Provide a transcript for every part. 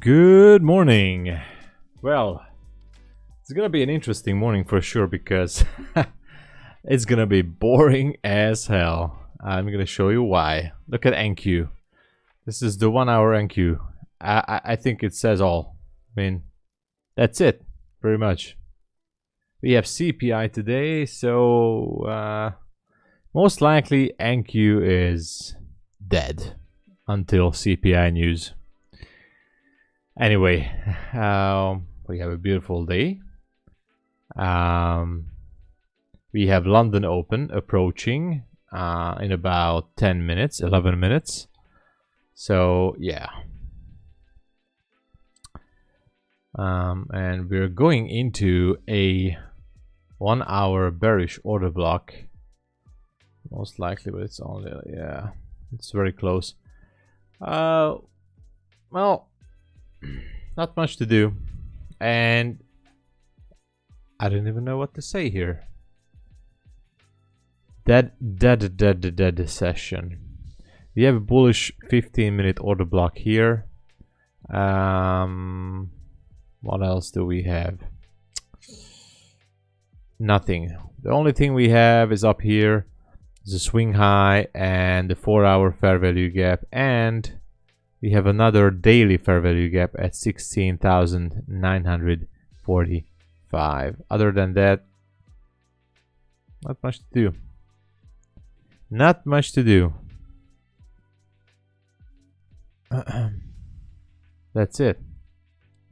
Good morning. Well, it's gonna be an interesting morning for sure because it's gonna be boring as hell. I'm gonna show you why. Look at NQ. This is the 1 hour NQ. I think it says all. I mean, that's it, pretty much. We have CPI today, so most likely NQ is dead until CPI news. Anyway, we have a beautiful day. We have London Open approaching in about 10 minutes, 11 minutes. So, yeah. And we're going into a 1 hour bearish order block. Most likely, but it's only, yeah, it's very close. Well, not much to do, and I don't even know what to say here. Dead session. We have a bullish 15-minute order block here. What else do we have? Nothing. The only thing we have is up here is a swing high and the 4 hour fair value gap, and we have another daily fair value gap at 16,945. Other than that, not much to do. Not much to do. That's it.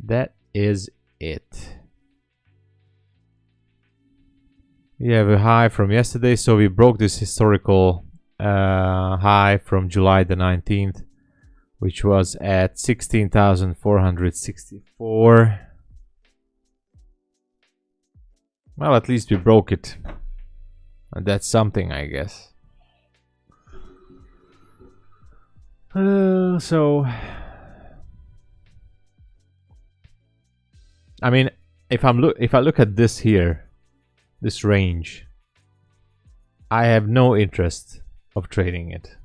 That is it. We have a high from yesterday, so we broke this historical high from July the 19th. Which was at 16,464. Well, at least we broke it. And that's something, I guess. So, I mean, if I look at this here, this range, I have no interest of trading it.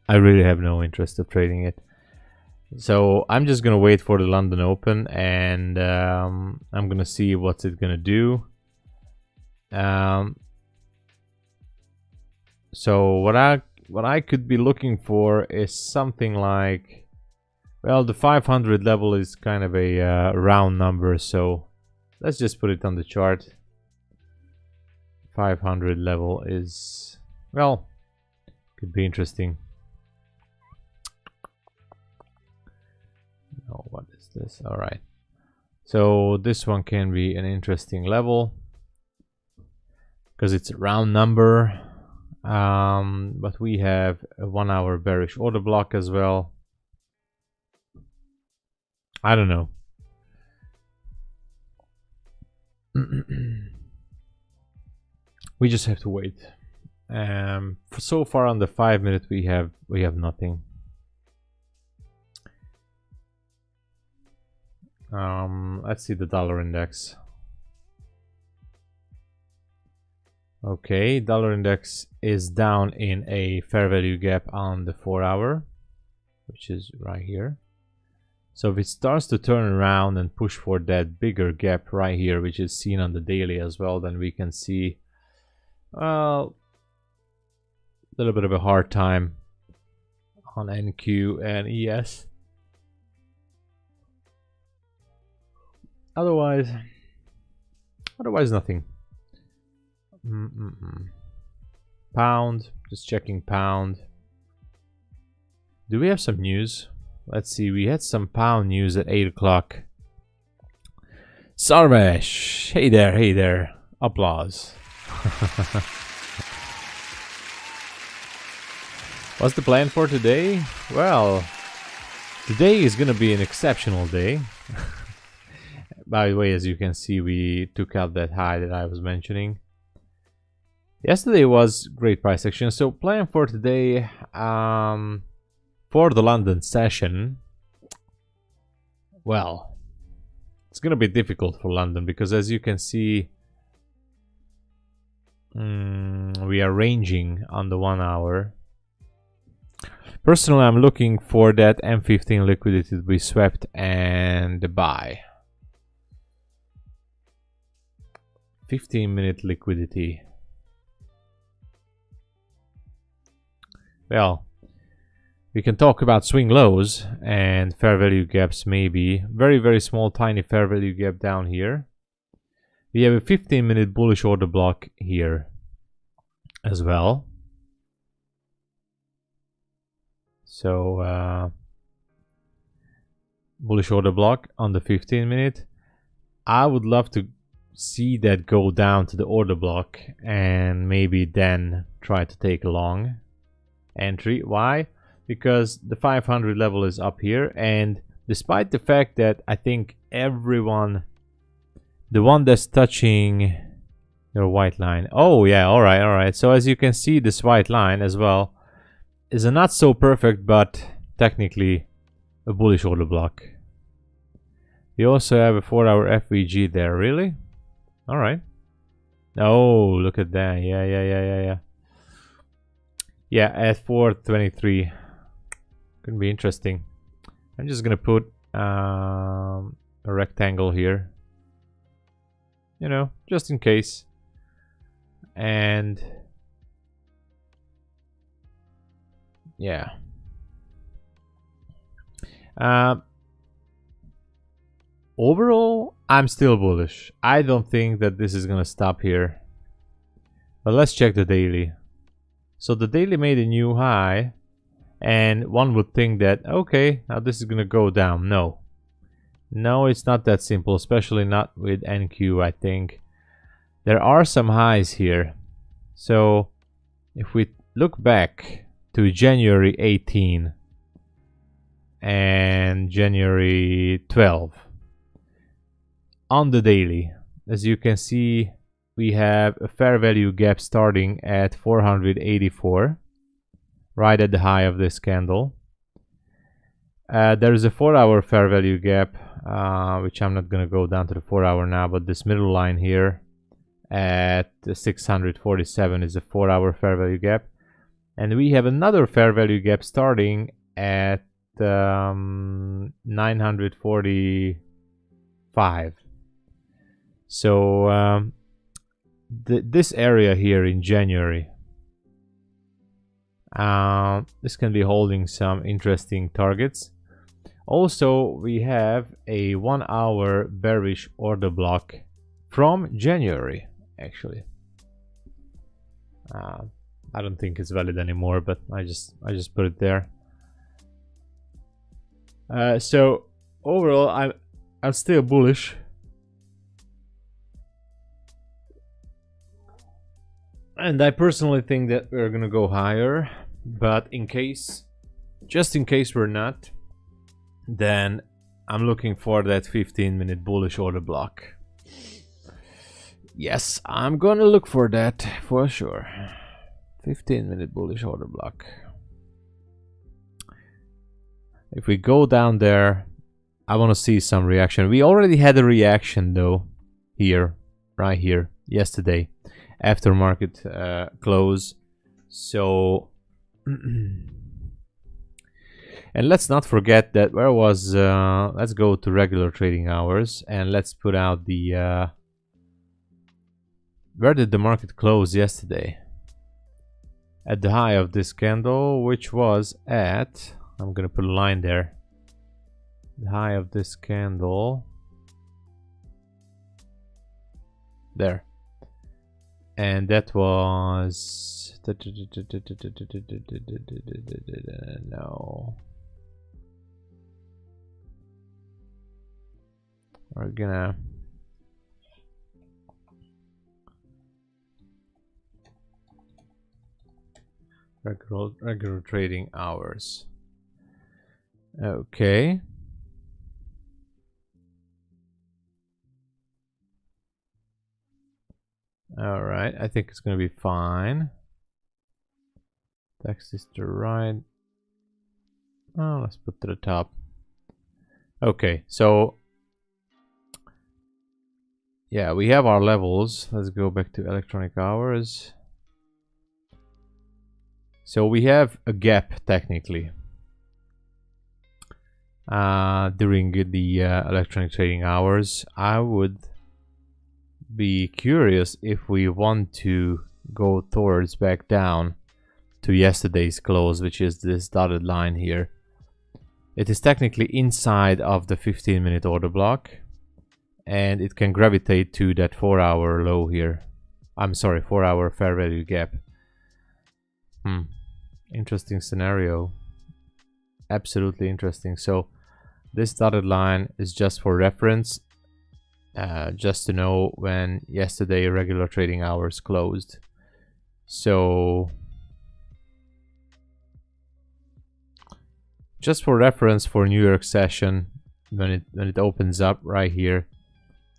I really have no interest of trading it. So I'm just gonna wait for the London Open, and I'm gonna see what's it gonna do. So what I could be looking for is something like, well, the 500 level is kind of a round number, so let's just put it on the chart. 500 level is, well, could be interesting. Oh, what is this? All right, so this one can be an interesting level because it's a round number, but we have a 1 hour bearish order block as well. I don't know. We just have to wait. So far on the 5 minute we have nothing. Let's see the dollar index. Okay, dollar index is down in a fair value gap on the 4 hour, which is right here. So if it starts to turn around and push for that bigger gap right here, which is seen on the daily as well, then we can see a little bit of a hard time on NQ and ES. Otherwise nothing. Pound, just checking pound. Do we have some news? Let's see, we had some pound news at 8 o'clock. Sarvesh, hey there, applause. What's the plan for today? Well, today is gonna be an exceptional day. By the way, as you can see, we took out that high that I was mentioning. Yesterday was great price action, so plan for today, for the London session. Well, it's gonna be difficult for London because, as you can see, we are ranging on the 1 hour. Personally, I'm looking for that M15 liquidity to be swept and buy. 15-minute liquidity. Well, we can talk about swing lows and fair value gaps maybe. Very, very small, tiny fair value gap down here. We have a 15-minute bullish order block here as well. So, bullish order block on the 15-minute. I would love to see that go down to the order block and maybe then try to take a long entry. Why? Because the 500 level is up here, and despite the fact that I think everyone, the one that's touching your white line, oh yeah, all right, so as you can see, this white line as well is a not so perfect but technically a bullish order block. We also have a 4-hour FVG there. Really? All right. Oh, look at that. Yeah, at 423. Could be interesting. I'm just gonna put a rectangle here, you know, just in case. And yeah, overall I'm still bullish. I don't think that this is gonna stop here, but let's check the daily. So the daily made a new high, and one would think that, okay, now this is gonna go down. No, it's not that simple, especially not with NQ. I think there are some highs here. So if we look back to January 18 and January 12 on the daily, as you can see, we have a fair value gap starting at 484, right at the high of this candle. There is a 4-hour fair value gap, which I'm not going to go down to the 4-hour now, but this middle line here at 647 is a 4-hour fair value gap. And we have another fair value gap starting at 945. So this area here in January, this can be holding some interesting targets. Also, we have a 1-hour bearish order block from January, actually. I don't think it's valid anymore, but I just put it there. So overall, I'm still bullish. And I personally think that we're gonna go higher, but just in case we're not, then I'm looking for that 15-minute bullish order block. Yes, I'm gonna look for that for sure. 15-minute bullish order block. If we go down there, I want to see some reaction. We already had a reaction though here, right here, yesterday, after market close. So and let's not forget that where was let's go to regular trading hours and let's put out the where did the market close yesterday? At the high of this candle, which was at, I'm gonna put a line there, the high of this candle there, and that was no, we're gonna regular trading hours. Okay. All right, I think it's gonna be fine. Text is to right. Oh, let's put to the top. Okay, so yeah, we have our levels. Let's go back to electronic hours. So we have a gap technically during the electronic trading hours. I would be curious if we want to go towards back down to yesterday's close, which is this dotted line here. It is technically inside of the 15-minute order block, and it can gravitate to that 4-hour low here. I'm sorry, 4-hour fair value gap. Interesting scenario. Absolutely interesting. So this dotted line is just for reference, just to know when yesterday regular trading hours closed. So just for reference for New York session, when it opens up right here,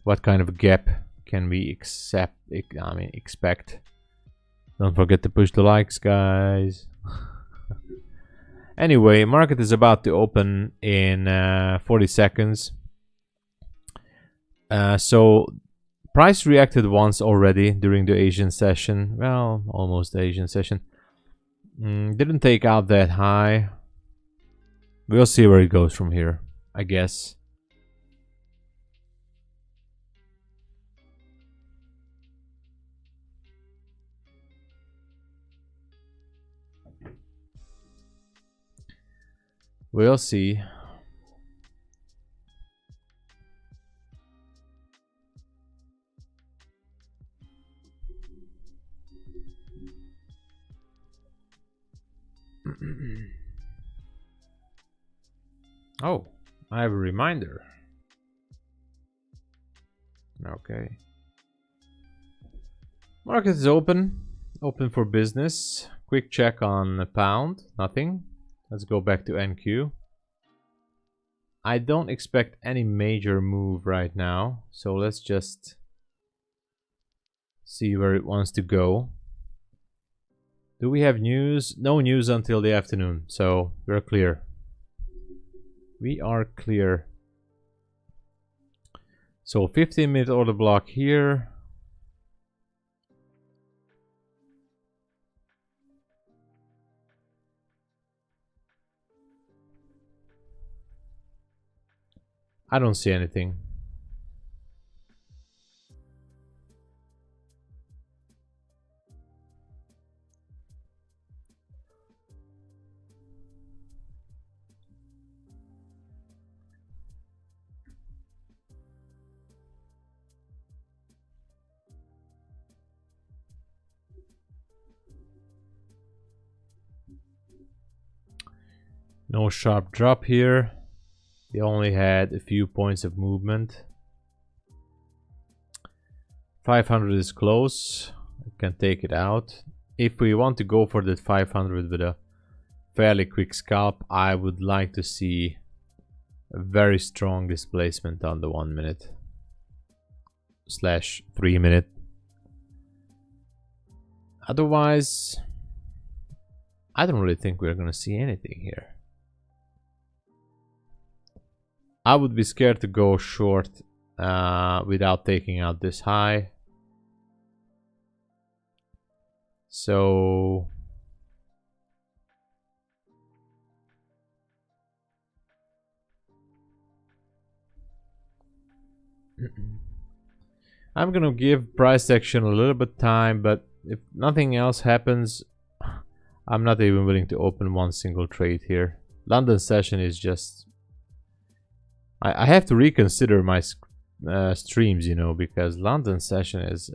what kind of gap can we expect? Don't forget to push the likes, guys. Anyway, market is about to open in 40 seconds. So price reacted once already during the Asian session. Well, almost the Asian session. Didn't take out that high. We'll see where it goes from here, I guess. We'll see. Oh, I have a reminder. Okay. Market is open for business. Quick check on the pound, nothing. Let's go back to NQ. I don't expect any major move right now, so let's just see where it wants to go. Do we have news? No news until the afternoon, so we're clear. We are clear. So 15-minute order block here. I don't see anything. No sharp drop here. They only had a few points of movement. 500 is close. I can take it out. If we want to go for that 500 with a fairly quick scalp, I would like to see a very strong displacement on the 1 minute / 3 minute. Otherwise, I don't really think we're gonna see anything here. I would be scared to go short without taking out this high. So I'm gonna give price action a little bit time, but if nothing else happens, I'm not even willing to open one single trade here. London session is just... I have to reconsider my streams, you know, because London session is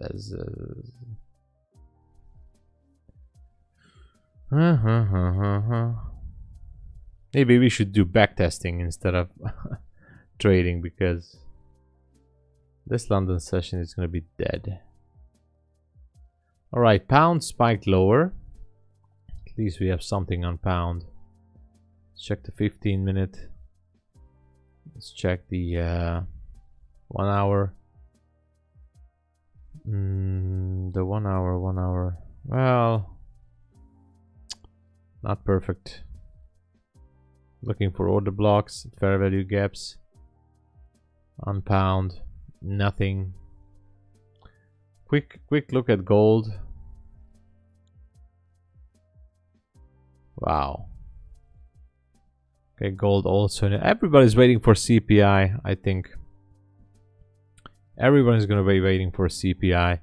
maybe we should do backtesting instead of trading, because this London session is going to be dead. Alright, pound spiked lower. At least we have something on pound. Let's check the 15-minute. Let's check the 1 hour. The 1 hour. Well, not perfect. Looking for order blocks, fair value gaps on pound. Nothing. Quick look at gold. Wow. Okay, gold also. Everybody's waiting for CPI, I think. Everyone's going to be waiting for CPI.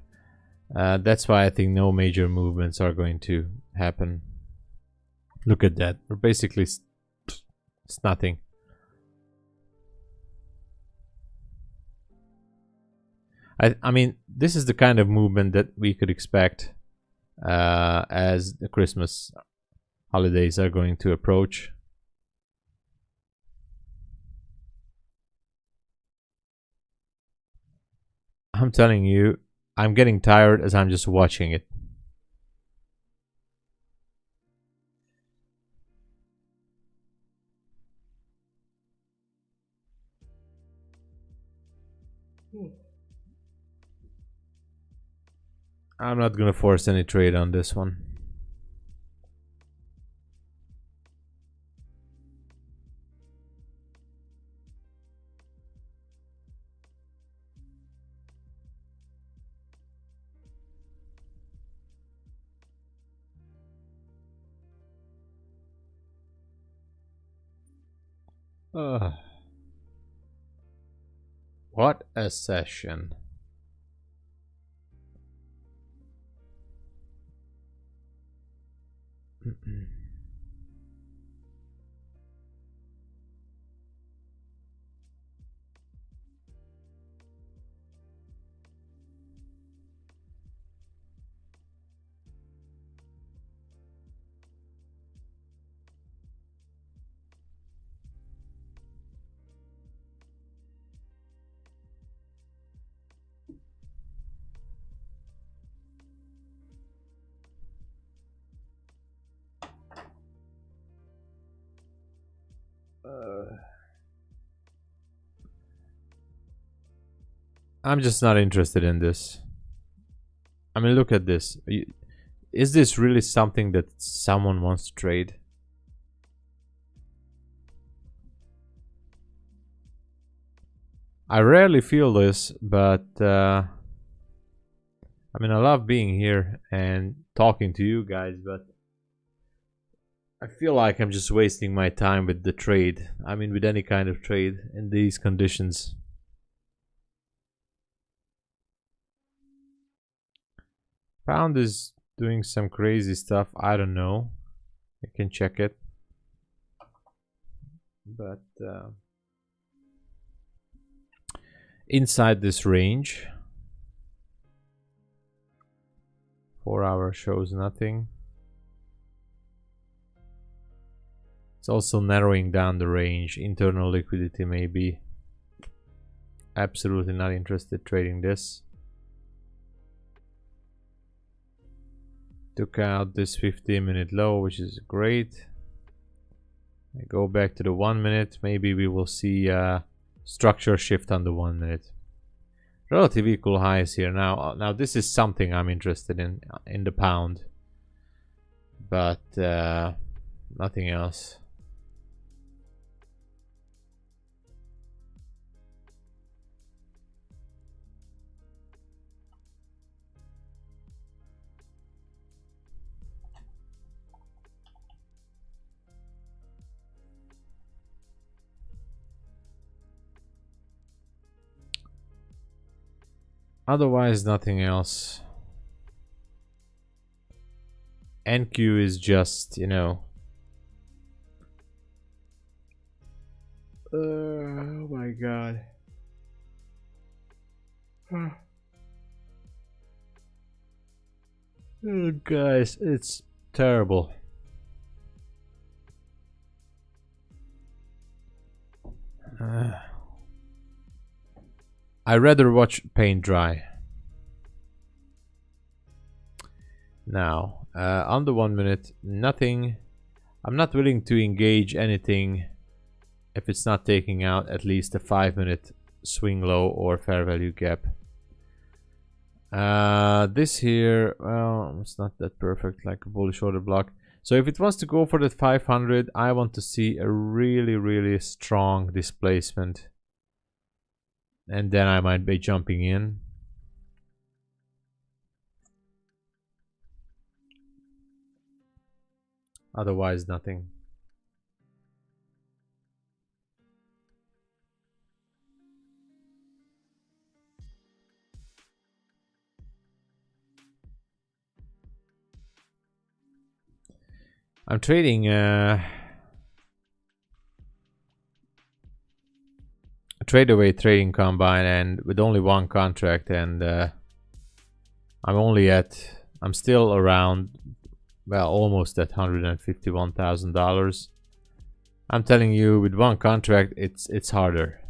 That's why I think no major movements are going to happen. Look at that. We're basically... it's nothing. I mean, this is the kind of movement that we could expect as the Christmas holidays are going to approach. I'm telling you, I'm getting tired as I'm just watching it. I'm not gonna force any trade on this one. What a session. I'm just not interested in this. I mean, look at this. Is this really something that someone wants to trade? I rarely feel this, but I mean, I love being here and talking to you guys, but I feel like I'm just wasting my time with the trade. I mean, with any kind of trade in these conditions. Pound is doing some crazy stuff. I don't know. I can check it. But inside this range, 4 hour shows nothing. It's also narrowing down the range. Internal liquidity maybe. Absolutely not interested trading this. Took out this 15-minute low, which is great. I go back to the 1 minute. Maybe we will see a structure shift on the 1 minute. Relative equal highs here. Now this is something I'm interested in the pound, but nothing else. Otherwise, nothing else. NQ is just, you know. Oh my god. Oh, guys, it's terrible. I'd rather watch paint dry. Now, on the 1 minute, nothing. I'm not willing to engage anything if it's not taking out at least a 5 minute swing low or fair value gap. This here, well, it's not that perfect, like a bullish order block. So if it wants to go for that 500, I want to see a really strong displacement. And then I might be jumping in. Otherwise, nothing. I'm trading a trade-away trading combine, and with only one contract, and I'm still around, well, almost at $151,000. I'm telling you, with one contract, it's harder.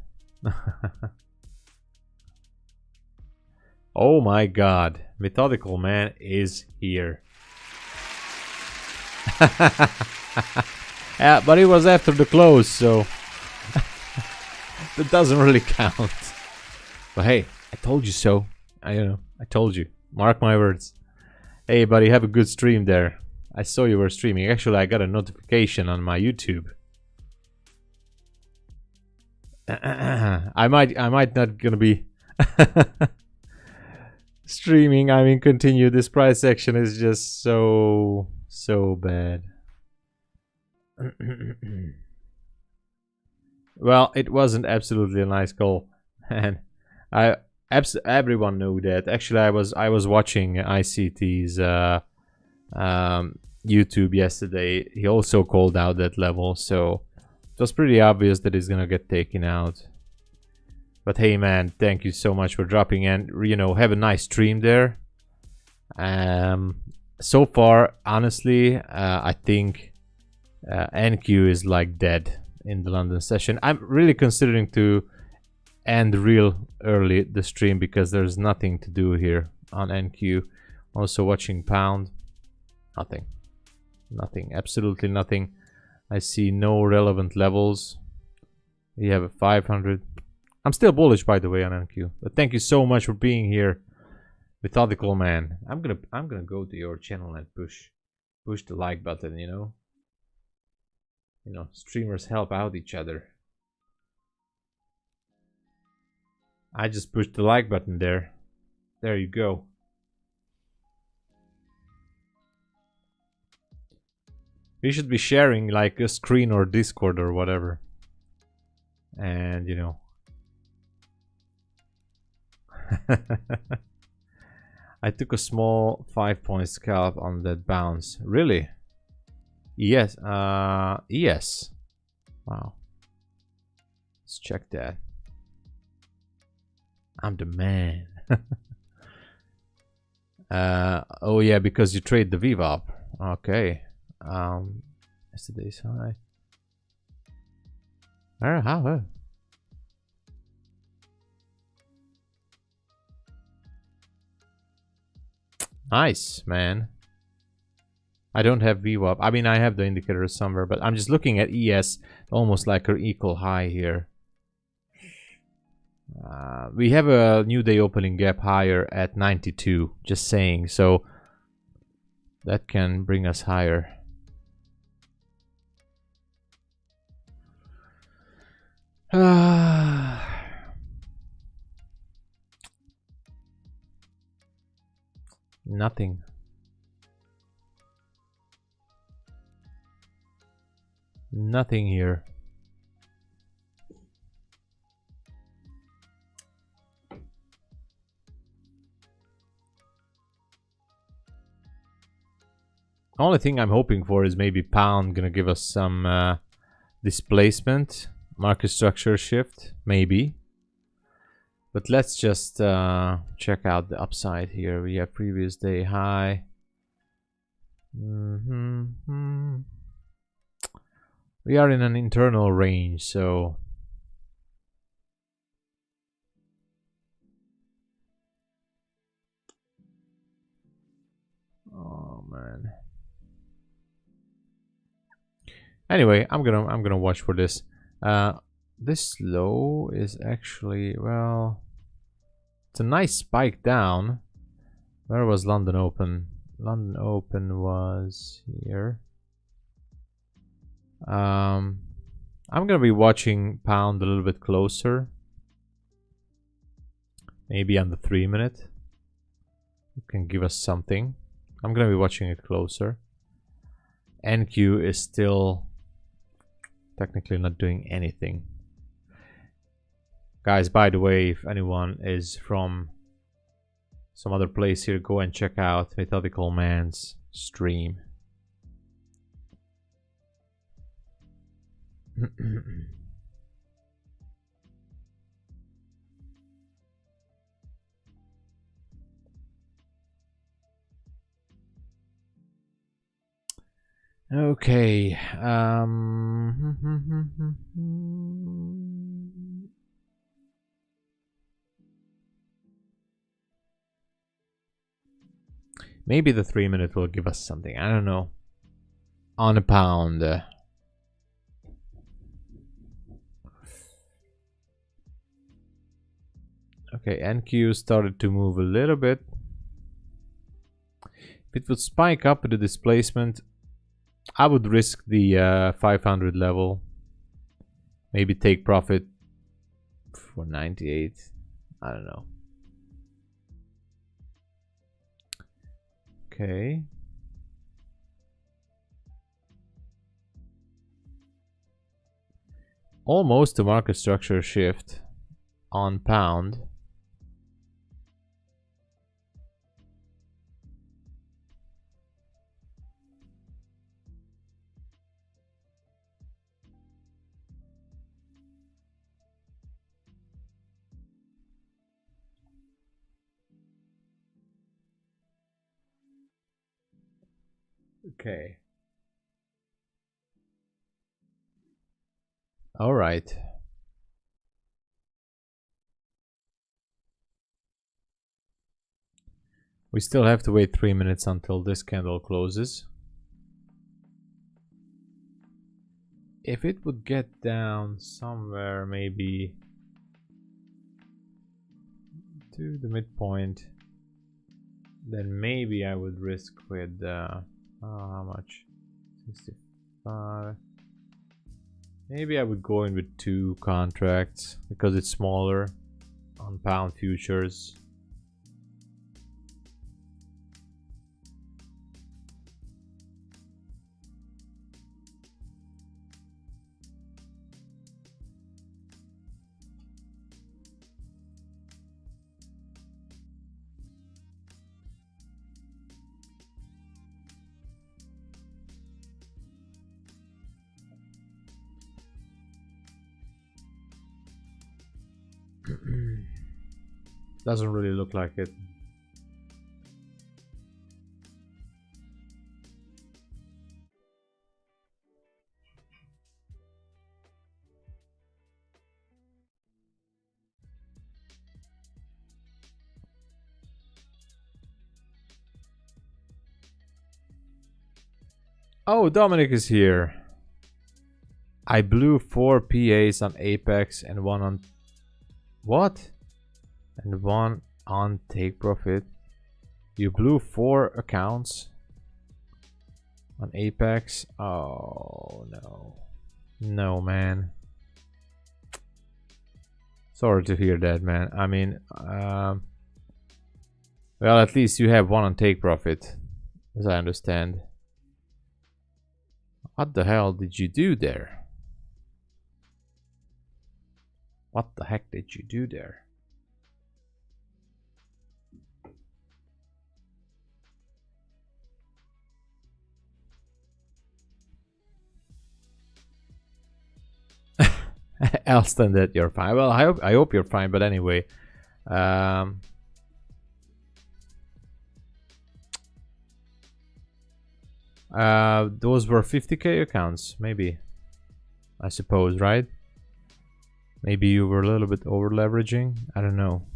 Oh my God, Methodical Man is here. Yeah, but it was after the close, so that doesn't really count. But hey, I told you so. I told you. Mark my words. Hey, buddy, have a good stream there. I saw you were streaming. Actually, I got a notification on my YouTube. I might not gonna be streaming. I mean, continue. This price action is just so bad. Well, it wasn't absolutely a nice call, and everyone knew that. Actually, I was watching ICT's YouTube yesterday. He also called out that level, so it was pretty obvious that he's gonna get taken out. But hey, man, thank you so much for dropping in. Have a nice stream there. So far, honestly, I think NQ is like dead in the London session. I'm really considering to end real early the stream because there's nothing to do here on NQ. Also watching pound, nothing, absolutely nothing. I see no relevant levels. We have a 500. I'm still bullish, by the way, on NQ. But thank you so much for being here, Methodical Man. I'm gonna go to your channel and push the like button. Streamers help out each other. I just pushed the like button there. There you go. We should be sharing like a screen or Discord or whatever. And I took a small 5-point scalp on that bounce. Really? Yes. Yes. Wow. Let's check that. I'm the man. Oh yeah, because you trade the VWAP. Okay. Yesterday's high. How? Nice, man. I don't have VWAP. I mean, I have the indicator somewhere, but I'm just looking at ES, almost like an equal high here. We have a new day opening gap higher at 92, just saying, so that can bring us higher. Nothing. Nothing here. Only thing I'm hoping for is maybe pound gonna give us some displacement, market structure shift, maybe. But let's just check out the upside here. We have previous day high. We are in an internal range, so oh man. Anyway, I'm gonna watch for this. This low is actually, well, it's a nice spike down. Where was London Open? London Open was here. I'm gonna be watching pound a little bit closer. Maybe on the 3-minute. It can give us something. I'm gonna be watching it closer. NQ is still technically not doing anything. Guys, by the way, if anyone is from some other place here, go and check out Methodical Man's stream. Okay. Maybe the 3 minute will give us something. I don't know. On a pound. Okay, NQ started to move a little bit. If it would spike up with the displacement, I would risk the 500 level. Maybe take profit for 98. I don't know. Okay. Almost a market structure shift on pound. Okay. All right. We still have to wait 3 minutes until this candle closes. If it would get down somewhere maybe to the midpoint, then maybe I would risk with how much? 65. Maybe I would go in with 2 contracts because it's smaller on pound futures. Doesn't really look like it. Oh, Dominic is here. I blew 4 PAs on Apex and 1 on... What? And 1 on take profit. You blew 4 accounts on Apex. Oh no. No, man. Sorry to hear that, man. I mean, well, at least you have 1 on take profit, as I understand. What the hell did you do there? What the heck did you do there? Else than that, you're fine. Well, I hope you're fine. But anyway, those were 50k accounts, maybe. I suppose, right? Maybe you were a little bit over leveraging. I don't know.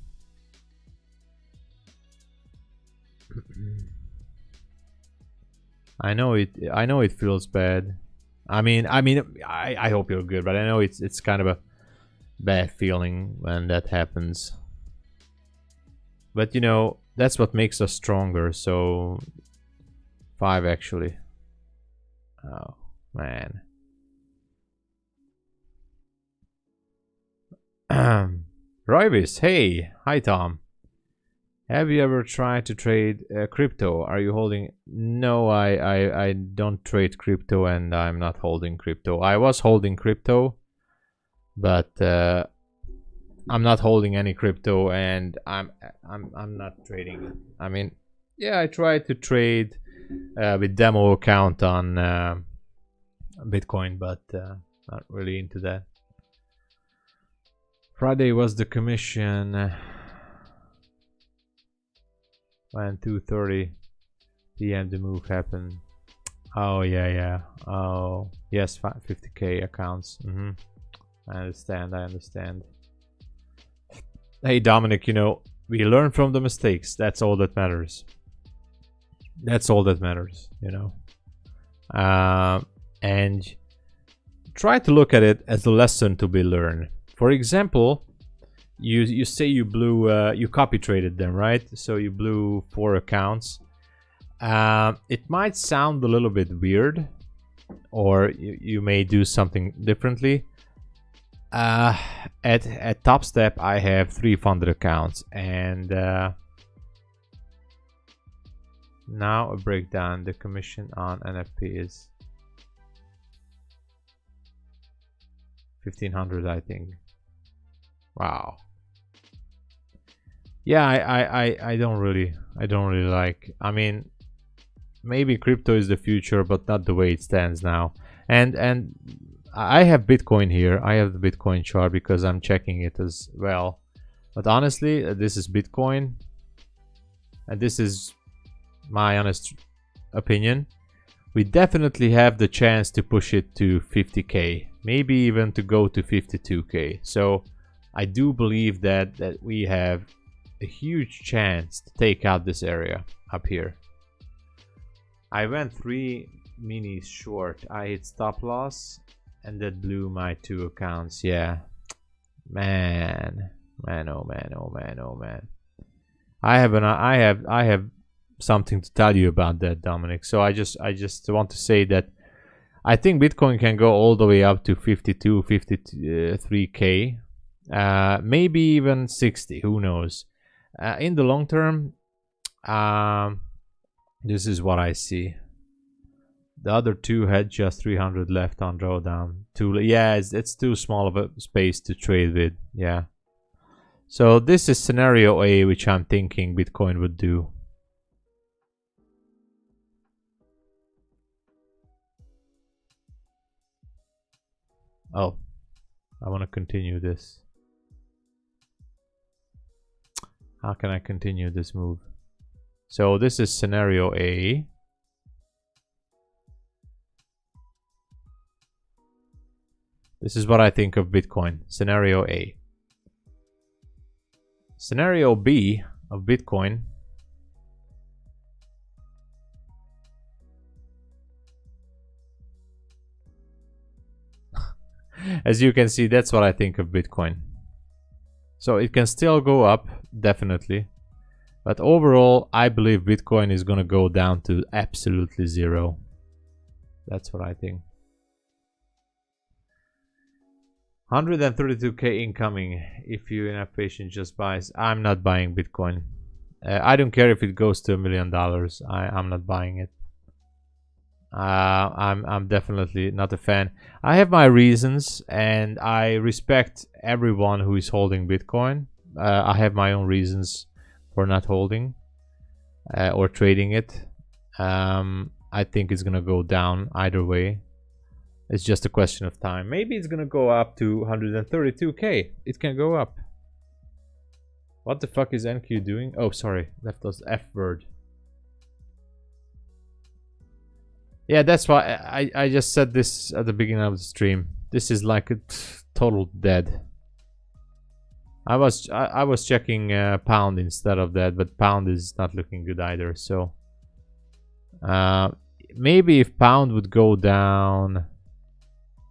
I know it feels bad. I hope you're good, but I know it's kind of a bad feeling when that happens. But you know, that's what makes us stronger. So 5 actually. Oh man. Roivis, hey, hi Tom. Have you ever tried to trade crypto? Are you holding? No, I don't trade crypto, and I'm not holding crypto. I was holding crypto, but I'm not holding any crypto, and I'm not trading it. I mean, yeah, I tried to trade with demo account on Bitcoin, but not really into that. Friday was the commission. When 2:30 p.m. the move happened. Oh yeah. Oh yes, 50k accounts. I understand. Hey Dominic, you know, we learn from the mistakes. That's all that matters. You know. And try to look at it as a lesson to be learned. For example, you say you blew you copy traded them, right? So you blew 4 accounts. It might sound a little bit weird, or you may do something differently. At Top Step I have 3 funded accounts, and now a breakdown. The commission on NFP is 1500, I think. Wow. Yeah, I don't really like. I mean, maybe crypto is the future, but not the way it stands now. And I have Bitcoin here. I have the Bitcoin chart because I'm checking it as well. But honestly, this is Bitcoin, and this is my honest opinion. We definitely have the chance to push it to 50k, maybe even to go to 52k. So I do believe that we have a huge chance to take out this area up here. I went 3 minis short. I hit stop loss, and that blew my 2 accounts. Yeah, man. I have something to tell you about that, Dominic. So I just want to say that I think Bitcoin can go all the way up to 52, 53k, maybe even 60. Who knows? In the long term, this is what I see. The other 2 had just 300 left on drawdown. Yeah, it's too small of a space to trade with. Yeah. So this is scenario A, which I'm thinking Bitcoin would do. Oh, I want to continue this. How can I continue this move? So this is scenario A. This is what I think of Bitcoin. Scenario A. Scenario B of Bitcoin. As you can see, that's what I think of Bitcoin. So it can still go up, definitely. But overall, I believe Bitcoin is going to go down to absolutely 0. That's what I think. 132k incoming. If you're enough patient, just buys. I'm not buying Bitcoin. I don't care if it goes to $1 million. I'm not buying it. I'm definitely not a fan. I have my reasons, and I respect everyone who is holding Bitcoin. I have my own reasons for not holding or trading it. I think it's gonna go down either way. It's just a question of time. Maybe it's gonna go up to 132k. It can go up. What the fuck is NQ doing? Oh, sorry, left us F word. Yeah, that's why I just said this at the beginning of the stream. This is like a total dead. I was checking pound instead of that, but pound is not looking good either. So maybe if pound would go down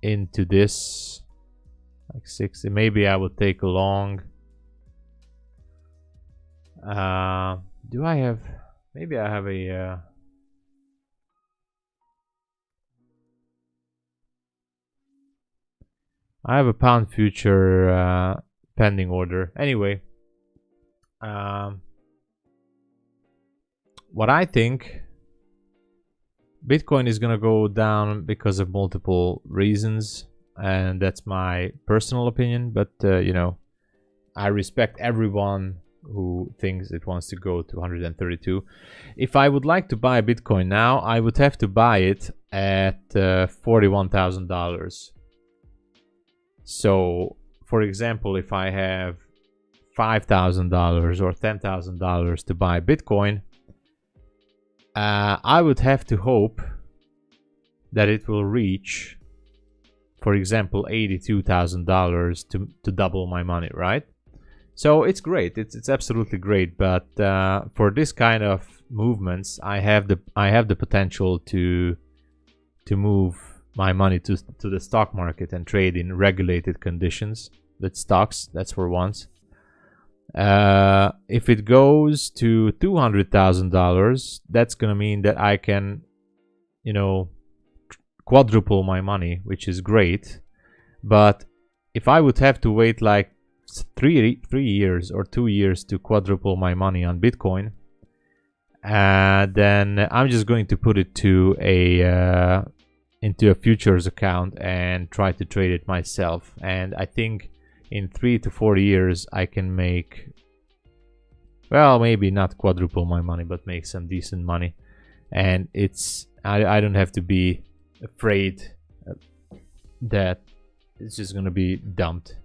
into this like 60, maybe I would take a long. Do I have? Maybe I have a. I have a pound future pending order. Anyway, what I think, Bitcoin is gonna go down because of multiple reasons, and that's my personal opinion. But you know, I respect everyone who thinks it wants to go to 132. If I would like to buy Bitcoin now, I would have to buy it at $41,000. So, for example, if I have $5,000 or $10,000 to buy Bitcoin, I would have to hope that it will reach, for example, $82,000 to double my money, right? So it's great. It's absolutely great. But for this kind of movements, I have the potential to move my money to the stock market and trade in regulated conditions with stocks. That's for once. If it goes to $200,000, that's gonna mean that I can, you know, quadruple my money, which is great. But if I would have to wait like 3 years or 2 years to quadruple my money on Bitcoin, then I'm just going to put it to into a futures account and try to trade it myself. And I think in 3 to 4 years I can make, well, maybe not quadruple my money, but make some decent money. And I don't have to be afraid that it's just gonna be dumped.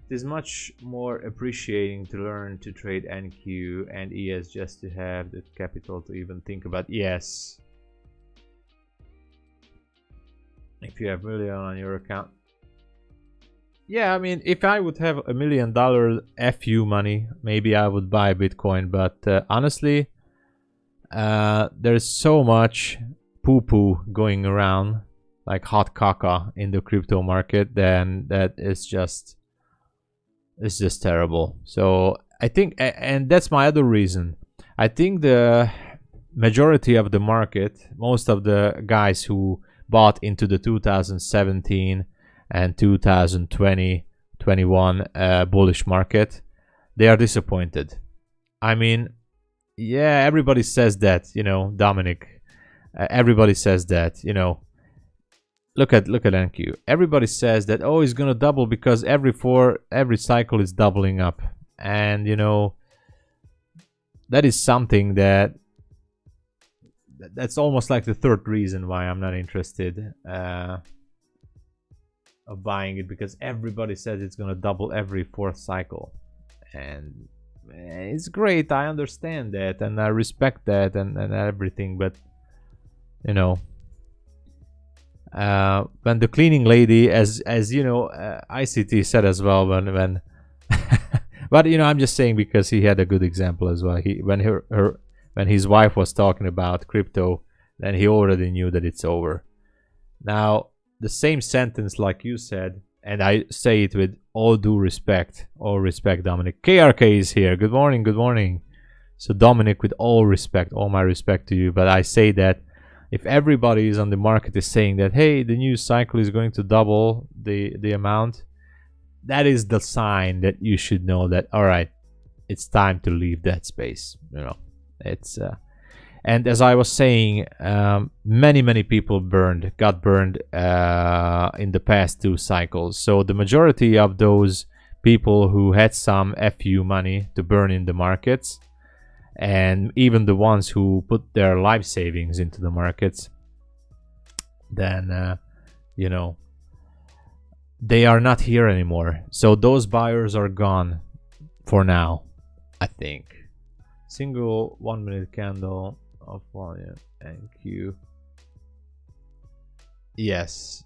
It is much more appreciating to learn to trade NQ and ES just to have the capital to even think about. Yes. If you have $1 million on your account. Yeah, I mean, if I would have $1 million FU money, maybe I would buy Bitcoin. But honestly, there's so much poo-poo going around, like hot caca in the crypto market, then that is just, it's just terrible. So I think, and that's my other reason. I think the majority of the market, most of the guys who bought into the 2017 and 2020-21 bullish market, they are disappointed. I mean, yeah, everybody says that, you know, Dominic. Everybody says that, you know. Look at NQ. Everybody says that, oh, it's gonna double because every cycle is doubling up, and you know, that is something that's almost like the third reason why I'm not interested of buying it, because everybody says it's gonna double every fourth cycle, and it's great. I understand that and I respect that and everything, but you know, when the cleaning lady, as you know, ICT said as well, when but you know, I'm just saying because he had a good example as well. When his wife was talking about crypto, then he already knew that it's over. Now the same sentence like you said, and I say it with all due respect, all respect, Dominic. KRK is here. Good morning, good morning. So Dominic, with all respect, all my respect to you, but I say that if everybody is on the market is saying that, hey, the new cycle is going to double the amount, that is the sign that you should know that, all right, it's time to leave that space. You know, it's and as I was saying, many people got burned in the past 2 cycles. So the majority of those people who had some FU money to burn in the markets, and even the ones who put their life savings into the markets, then you know, they are not here anymore. So those buyers are gone for now, I think. Single 1 minute candle of volume and Q. Yes.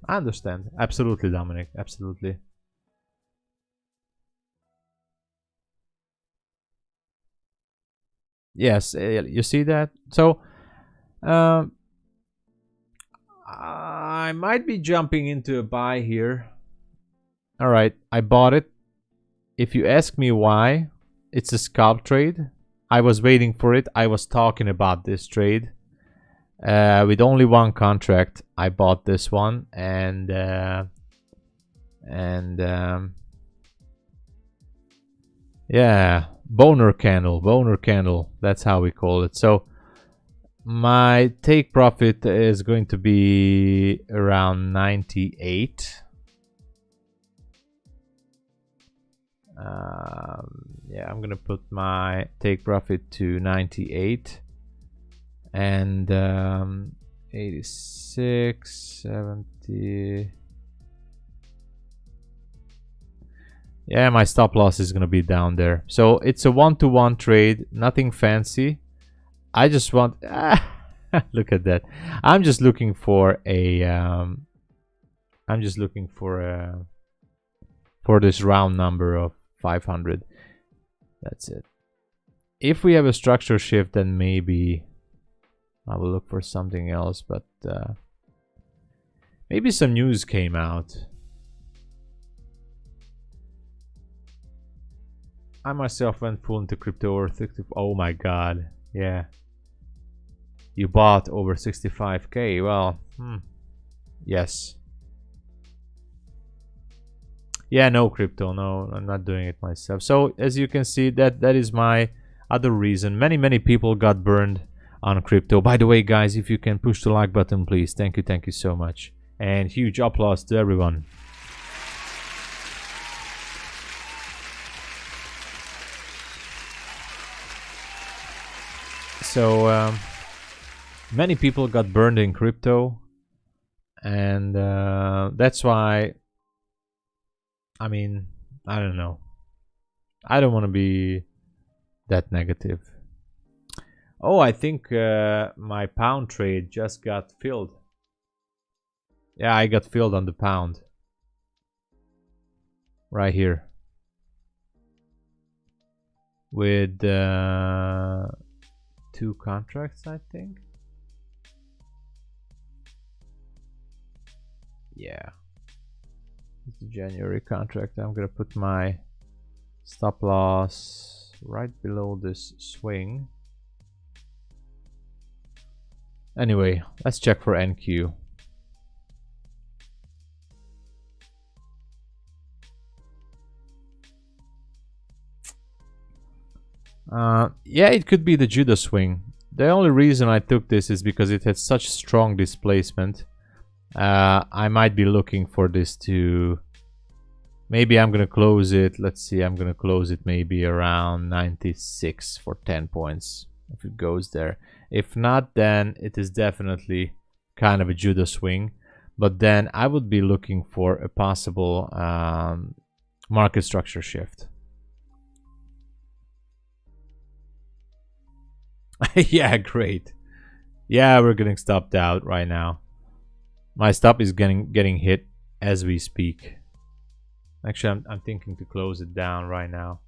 I understand. Absolutely, Dominic. Absolutely. Yes, you see that? So I might be jumping into a buy here. All right, I bought it. If you ask me why, it's a scalp trade. I was waiting for it. I was talking about this trade. With only one contract, I bought this one, and yeah, boner candle. That's how we call it. So my take profit is going to be around 98. Yeah, I'm gonna put my take profit to 98 and 86, 70. Yeah, my stop loss is gonna be down there. So it's a one-to-one trade, nothing fancy. I just want look at that. I'm just looking for a for this round number of 500. That's it. If we have a structure shift, then maybe I will look for something else, but maybe some news came out. I myself went full into crypto over 60. Oh my god. Yeah. You bought over 65k. Well, yes. Yeah, no crypto. No, I'm not doing it myself. So as you can see, that is my other reason. Many people got burned on crypto. By the way, guys, if you can push the like button, please. Thank you so much. And huge applause to everyone. So many people got burned in crypto, and that's why, I mean, I don't know, I don't want to be that negative. Oh, I think my pound trade just got filled. Yeah, I got filled on the pound right here with 2 contracts, I think. Yeah, it's the January contract. I'm gonna put my stop loss right below this swing. Anyway, let's check for NQ. Yeah, it could be the Judah swing. The only reason I took this is because it had such strong displacement. I might be looking for this to... Maybe I'm gonna close it. Let's see, I'm gonna close it maybe around 96 for 10 points if it goes there. If not, then it is definitely kind of a Judah swing. But then I would be looking for a possible market structure shift. Yeah, great. Yeah, we're getting stopped out right now. My stop is getting hit as we speak. Actually, I'm thinking to close it down right now.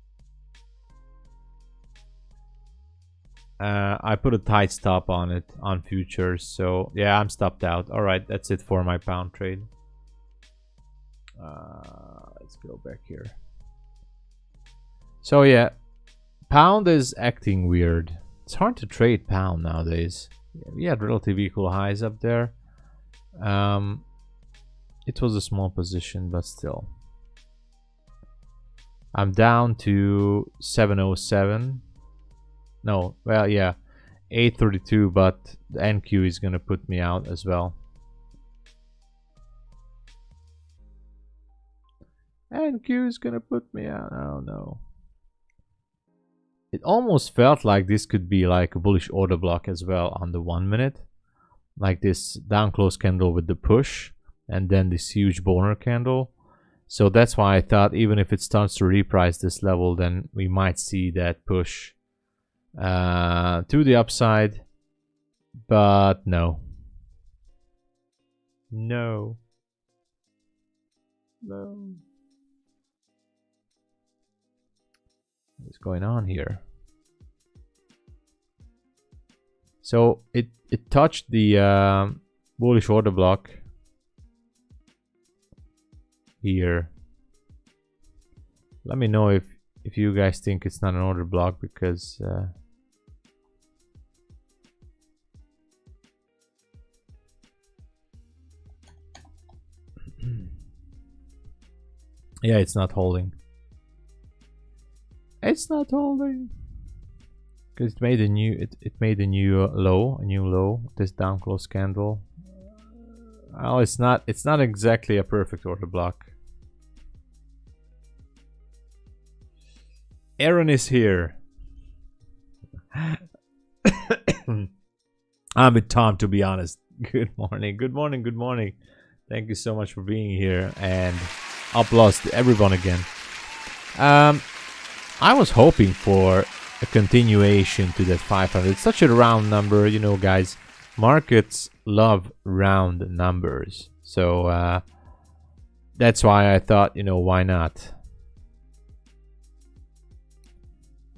I put a tight stop on it on futures, so yeah, I'm stopped out. All right, that's it for my pound trade. Let's go back here. So yeah, pound is acting weird. It's hard to trade pound nowadays. We had relative equal highs up there. It was a small position, but still. I'm down to 707. No, well, yeah, 832, but the NQ is gonna put me out as well. NQ is gonna put me out. Oh no. It almost felt like this could be like a bullish order block as well on the 1 minute. Like this down close candle with the push and then this huge boner candle. So that's why I thought even if it starts to reprice this level, then we might see that push to the upside. But no. No. No. What's going on here? So it touched the bullish order block here. Let me know if you guys think it's not an order block, because yeah, it's not holding. It's not holding. Because it made a new low, a new low. This down close candle. Well, it's not exactly a perfect order block. Aaron is here. I'm with Tom, to be honest. Good morning, good morning, good morning. Thank you so much for being here, and applause to everyone again. I was hoping for a continuation to that 500. It's such a round number, you know, guys. Markets love round numbers, so that's why I thought, you know, why not?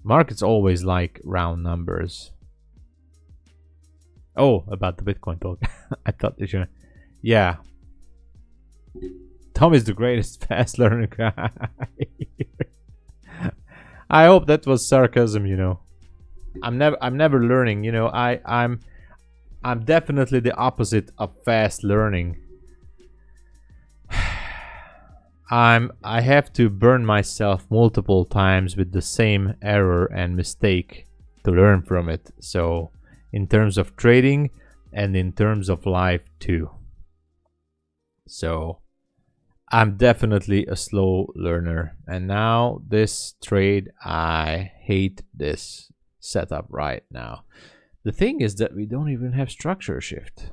Markets always like round numbers. Oh, about the Bitcoin talk. I thought they should. Yeah. Tom is the greatest fast learner guy. I hope that was sarcasm, you know. I'm never learning, you know. I'm definitely the opposite of fast learning. I have to burn myself multiple times with the same error and mistake to learn from it. So in terms of trading and in terms of life too. So I'm definitely a slow learner. And now this trade, I hate this setup right now. The thing is that we don't even have structure shift.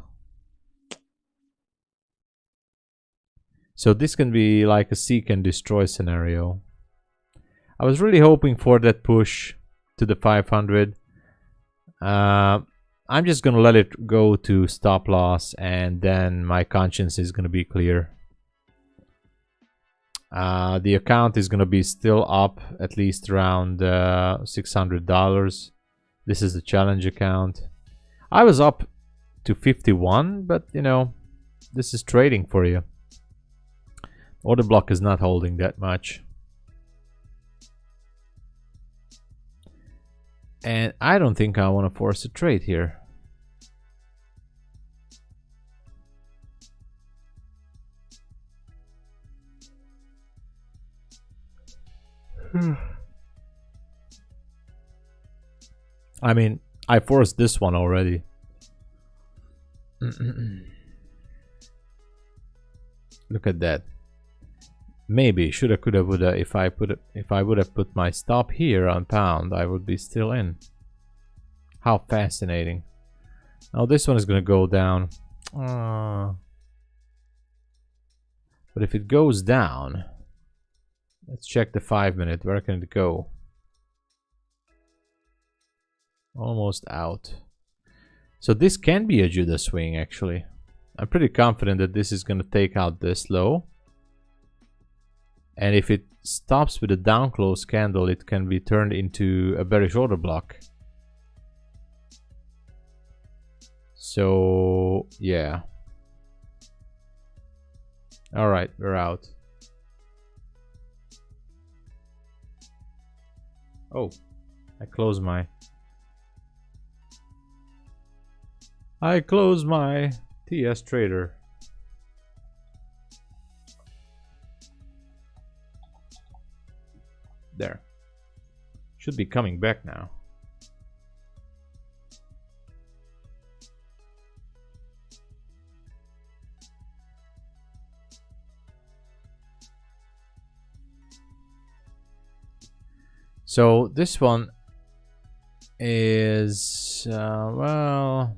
So this can be like a seek and destroy scenario. I was really hoping for that push to the 500. I'm just gonna let it go to stop loss, and then my conscience is gonna be clear. The account is gonna be still up at least around $600. This is the challenge account. I was up to 51, but you know, this is trading for you. Order block is not holding that much. And I don't think I want to force a trade here. I mean, I forced this one already. Look at that. Maybe shoulda, coulda, woulda. If I would have put my stop here on pound, I would be still in. How fascinating. Now this one is gonna go down. But if it goes down, let's check the 5-minute. Where can it go? Almost out. So this can be a Judas swing, actually. I'm pretty confident that this is gonna take out this low. And if it stops with a down close candle, it can be turned into a bearish order block. So yeah. All right, we're out. Oh, I closed my TS Trader. There. Should be coming back now. So this one is well,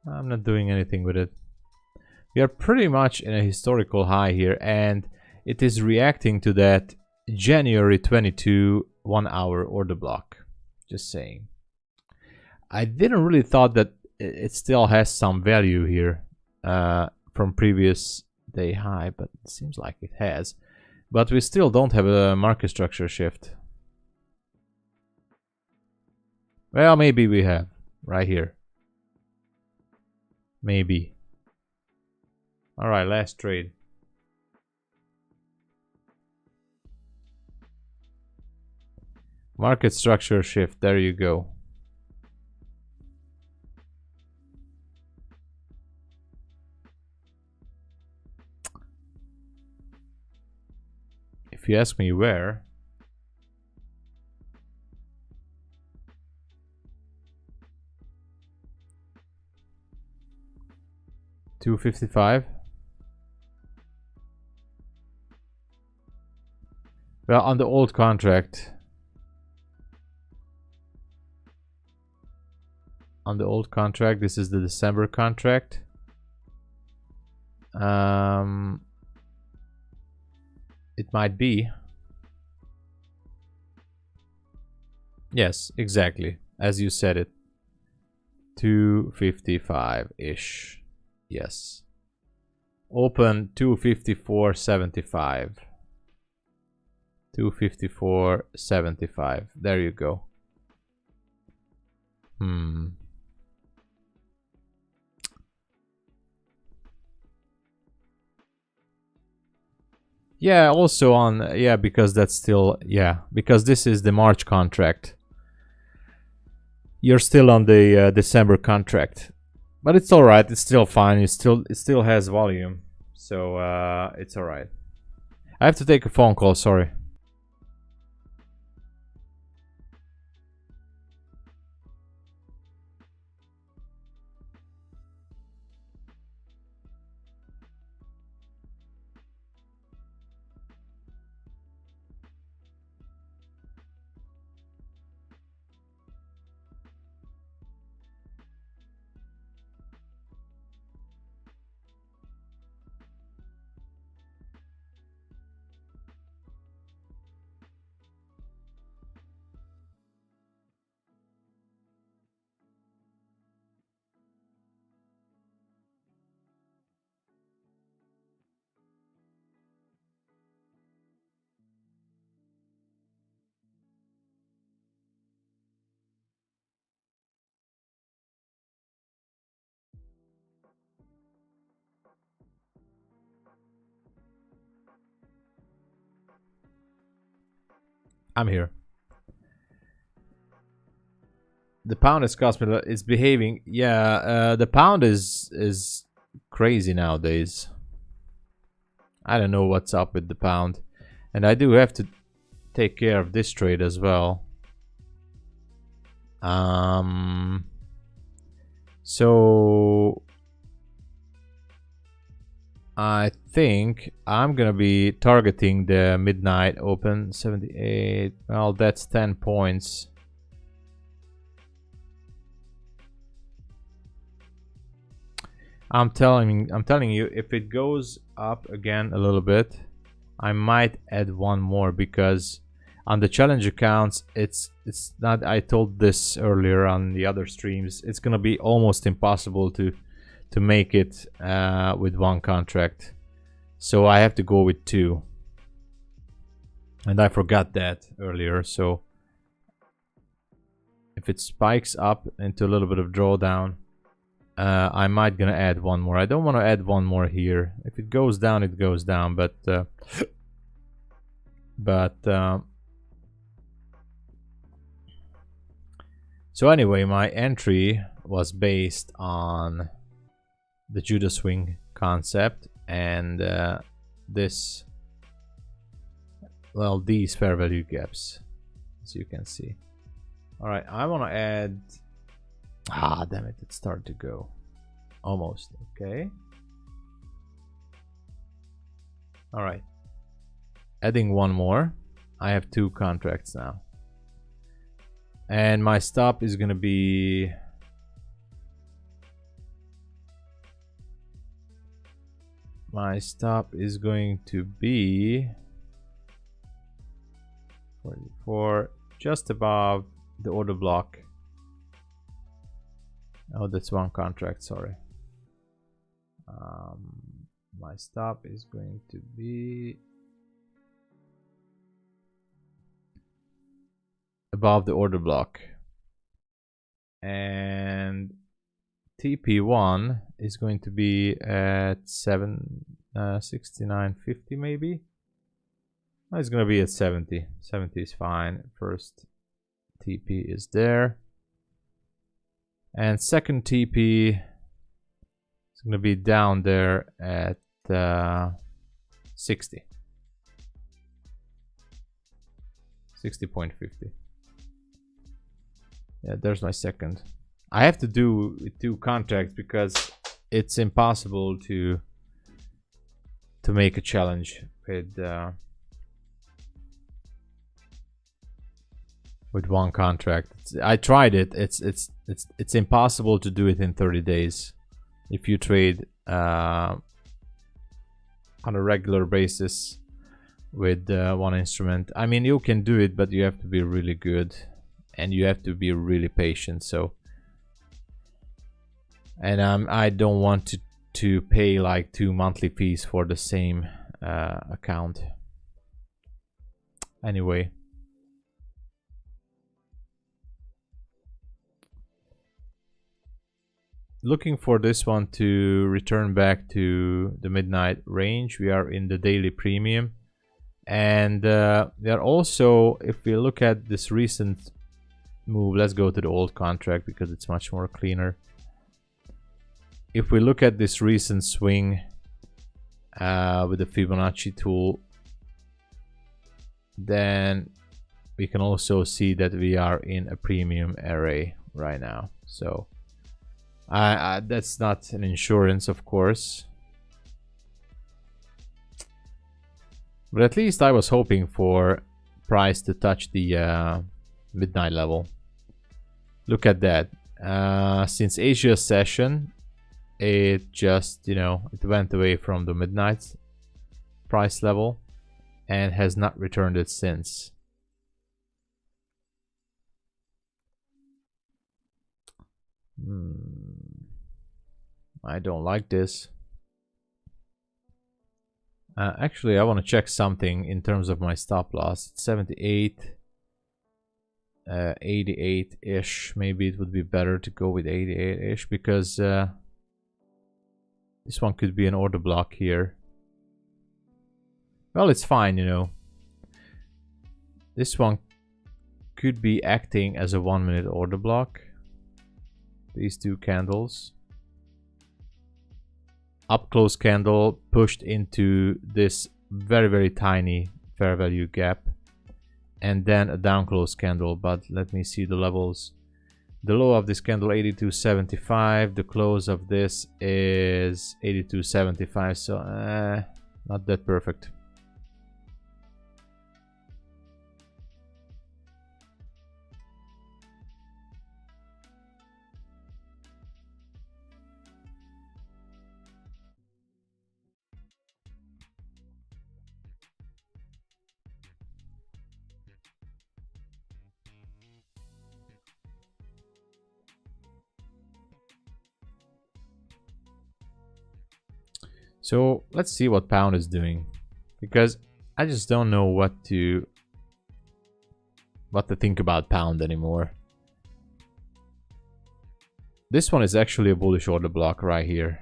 I'm not doing anything with it. We are pretty much in a historical high here, and it is reacting to that January 22 1-hour order block. Just saying. I didn't really thought that it still has some value here from previous day high, but it seems like it has. But we still don't have a market structure shift. Well, maybe we have right here. Maybe. All right, last trade. Market structure shift, there you go. If you ask me where, $2.55. Well, on the old contract. On the old contract, this is the December contract. It might be. Yes, exactly. As you said it. 255-ish. Yes. Open 254.75. 254.75. There you go. Yeah, also on, yeah, because that's still, yeah, because this is the March contract. You're still on the December contract. But it's all right. It's still fine. It still has volume. So it's all right. I have to take a phone call, sorry. I'm here. The pound is cost me. It's behaving. Yeah, the pound is crazy nowadays. I don't know what's up with the pound, and I do have to take care of this trade as well. So I think I'm gonna be targeting the midnight open 78. Well, that's 10 points. I'm telling you, if it goes up again a little bit, I might add one more, because on the challenge accounts, it's not. I told this earlier on the other streams. It's gonna be almost impossible to make it with one contract, so I have to go with two, and I forgot that earlier. So if it spikes up into a little bit of drawdown, I might gonna add one more. I don't want to add one more here. If it goes down, it goes down. But so anyway, my entry was based on the Judah swing concept and this, well, these fair value gaps, as you can see. All right, I want to add. Ah, damn it! It started to go. Almost. Okay. All right. Adding one more. I have two contracts now. And my stop is going to be... My stop is going to be... 44, just above the order block. Oh, that's one contract, sorry. My stop is going to be above the order block. And TP1 is going to be at 69.50 maybe. Oh, it's going to be at 70. 70 is fine. First TP is there. And second TP is going to be down there at 60. 60.50. Yeah, there's my second. I have to do 2 contracts because it's impossible to make a challenge with 1 contract. I tried it. It's impossible to do it in 30 days if you trade on a regular basis with 1 instrument. I mean, you can do it, but you have to be really good and you have to be really patient. So, and I don't want to pay like 2 monthly fees for the same account. Anyway, looking for this one to return back to the midnight range. We are in the daily premium, and they are also, if we look at this recent move, let's go to the old contract because it's much more cleaner. If we look at this recent swing with the Fibonacci tool, then we can also see that we are in a premium array right now. So that's not an insurance, of course, but at least I was hoping for price to touch the midnight level. Look at that. Since Asia's session, it just, you know, it went away from the midnight price level and has not returned it since. I don't like this. Actually, I want to check something in terms of my stop loss. It's 78, 88-ish. Maybe it would be better to go with 88-ish because this one could be an order block here. Well, it's fine, you know. This one could be acting as a 1-minute order block. These 2 candles. Up close candle pushed into this very, very tiny fair value gap. And then a down close candle. But let me see the levels. The low of this candle 82.75. The close of this is 82.75. So not that perfect. So let's see what pound is doing, because I just don't know what to think about pound anymore. This one is actually a bullish order block right here.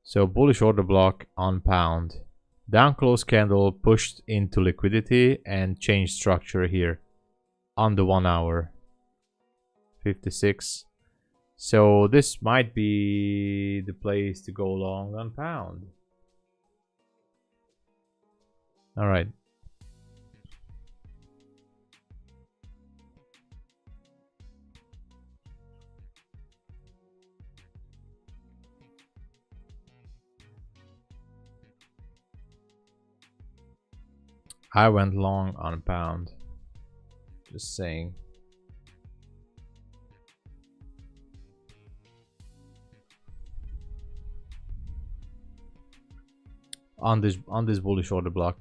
So bullish order block on pound. Down close candle pushed into liquidity and changed structure here on the 1 hour. 56. So this might be the place to go long on pound. All right. I went long on pound. Just saying. On this bullish order block.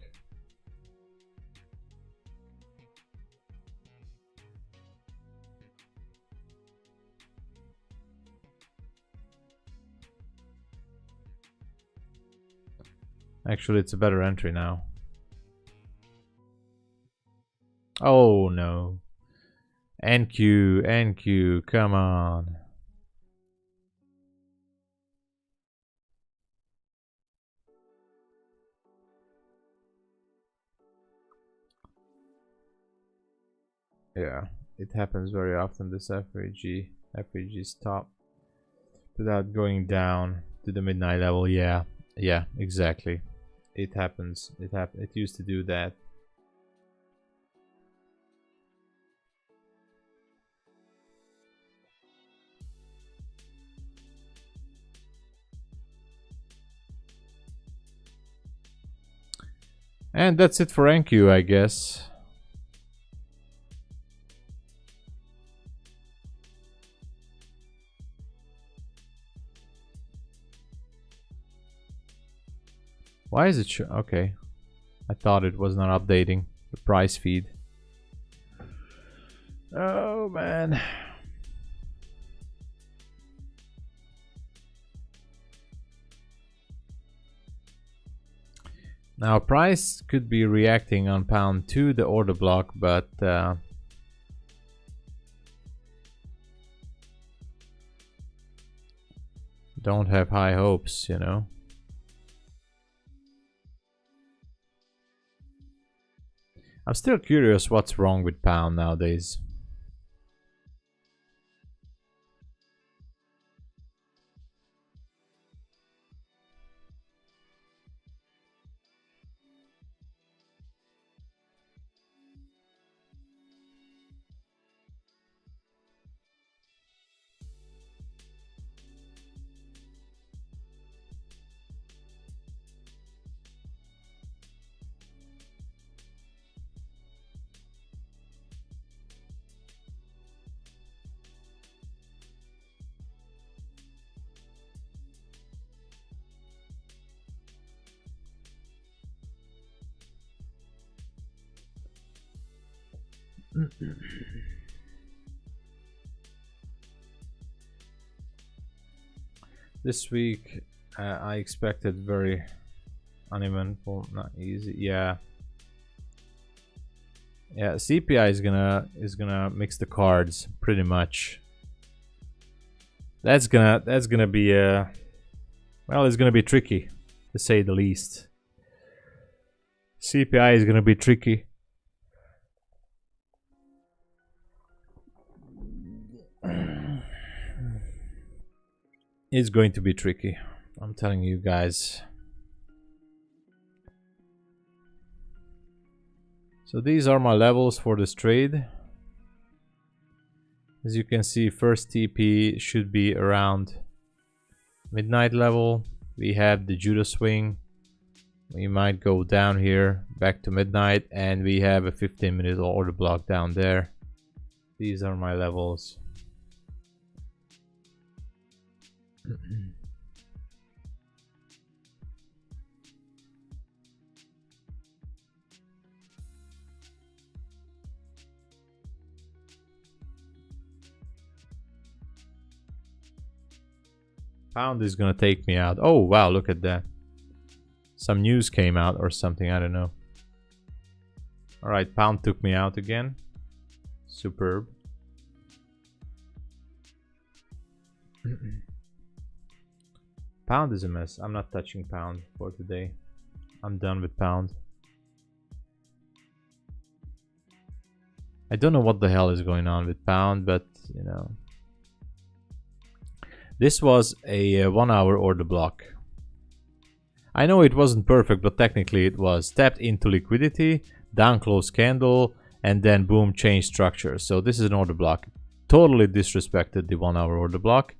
Actually, it's a better entry now. Oh no. NQ, come on. Yeah, it happens very often, this FAG stop without going down to the midnight level. Yeah, exactly. it happens. It used to do that. And that's it for NQ, I guess. Why is it okay? I thought it was not updating the price feed. Oh man. Now price could be reacting on pound to the order block, but don't have high hopes, you know. I'm still curious what's wrong with pound nowadays. This week I expected very uneventful, not easy. Yeah, CPI is gonna mix the cards pretty much. That's gonna be well, it's gonna be tricky to say the least. CPI is gonna be tricky. It's going to be tricky, I'm telling you guys. So these are my levels for this trade. As you can see, first TP should be around midnight level. We have the Judo swing. We might go down here back to midnight, and we have a 15-minute order block down there. These are my levels. Pound is gonna take me out. Oh wow, look at that. Some news came out or something, I don't know. Alright, pound took me out again. Superb. Pound is a mess. I'm not touching pound for today. I'm done with pound. I don't know what the hell is going on with pound, but you know. This was a 1 hour order block. I know it wasn't perfect, but technically it was. Tapped into liquidity, down close candle, and then boom, change structure. So this is an order block. Totally disrespected the 1 hour order block.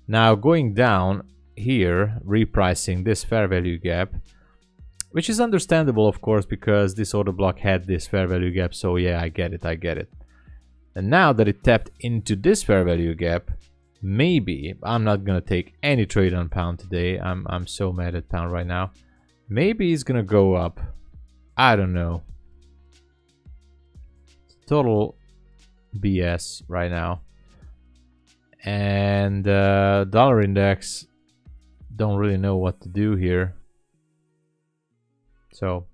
Now going down here, repricing this fair value gap, which is understandable of course, because this order block had this fair value gap. So yeah, I get it. And now that it tapped into this fair value gap, maybe I'm not gonna take any trade on pound today. I'm so mad at pound right now. Maybe it's gonna go up. I don't know. Total BS right now. And dollar index, don't really know what to do here. So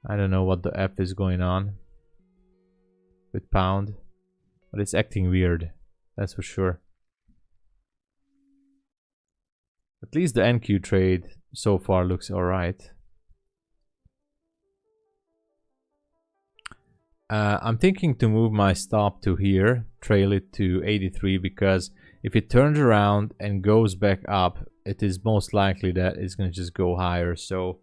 I don't know what the F is going on with pound, but it's acting weird. That's for sure. At least the NQ trade so far looks alright. I'm thinking to move my stop to here, trail it to 83, because if it turns around and goes back up, it is most likely that it's going to just go higher. So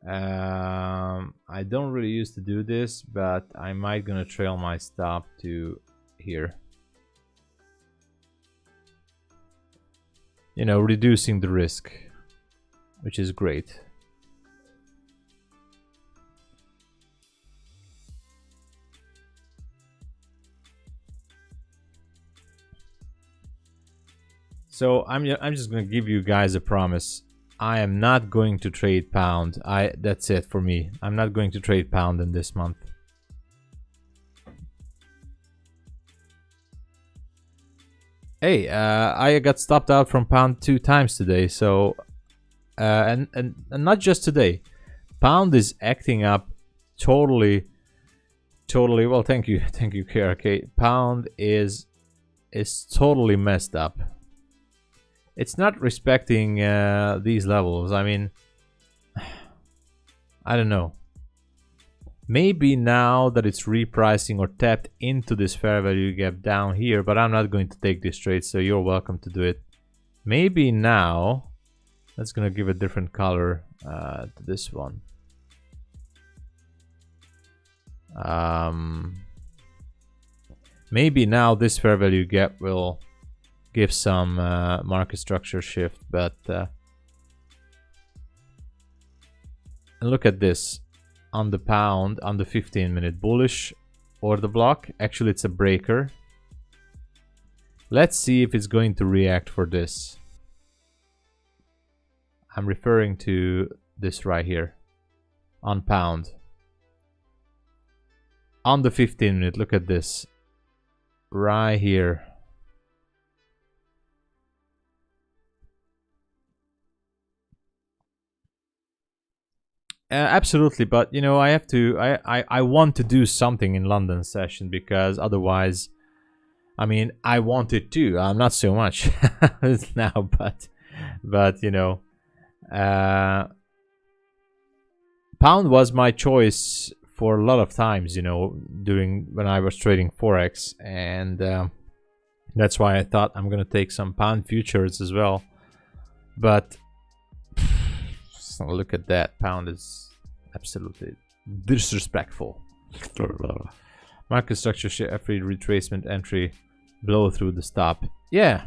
I don't really used to do this, but I might gonna trail my stop to here. You know, reducing the risk, which is great. So I'm just gonna give you guys a promise. I am not going to trade pound. That's it for me. I'm not going to trade pound in this month. Hey, I got stopped out from pound 2 times today. So, and not just today. Pound is acting up totally. Well, thank you, KRK. Pound is totally messed up. It's not respecting these levels. I mean, I don't know. Maybe now that it's repricing or tapped into this fair value gap down here, but I'm not going to take this trade, so you're welcome to do it. Maybe now, that's gonna give a different color to this one. Maybe now this fair value gap will give some market structure shift, but and look at this on the pound on the 15-minute bullish order block. Actually, it's a breaker. Let's see if it's going to react for this. I'm referring to this right here on pound on the 15-minute. Look at this right here. Absolutely, but you know, I have to. I want to do something in London session, because otherwise, I mean, I wanted to. I'm not so much now, but you know, pound was my choice for a lot of times. You know, when I was trading Forex, and that's why I thought I'm gonna take some pound futures as well, but. So look at that. Pound is absolutely disrespectful. Market structure share every retracement entry blow through the stop. Yeah,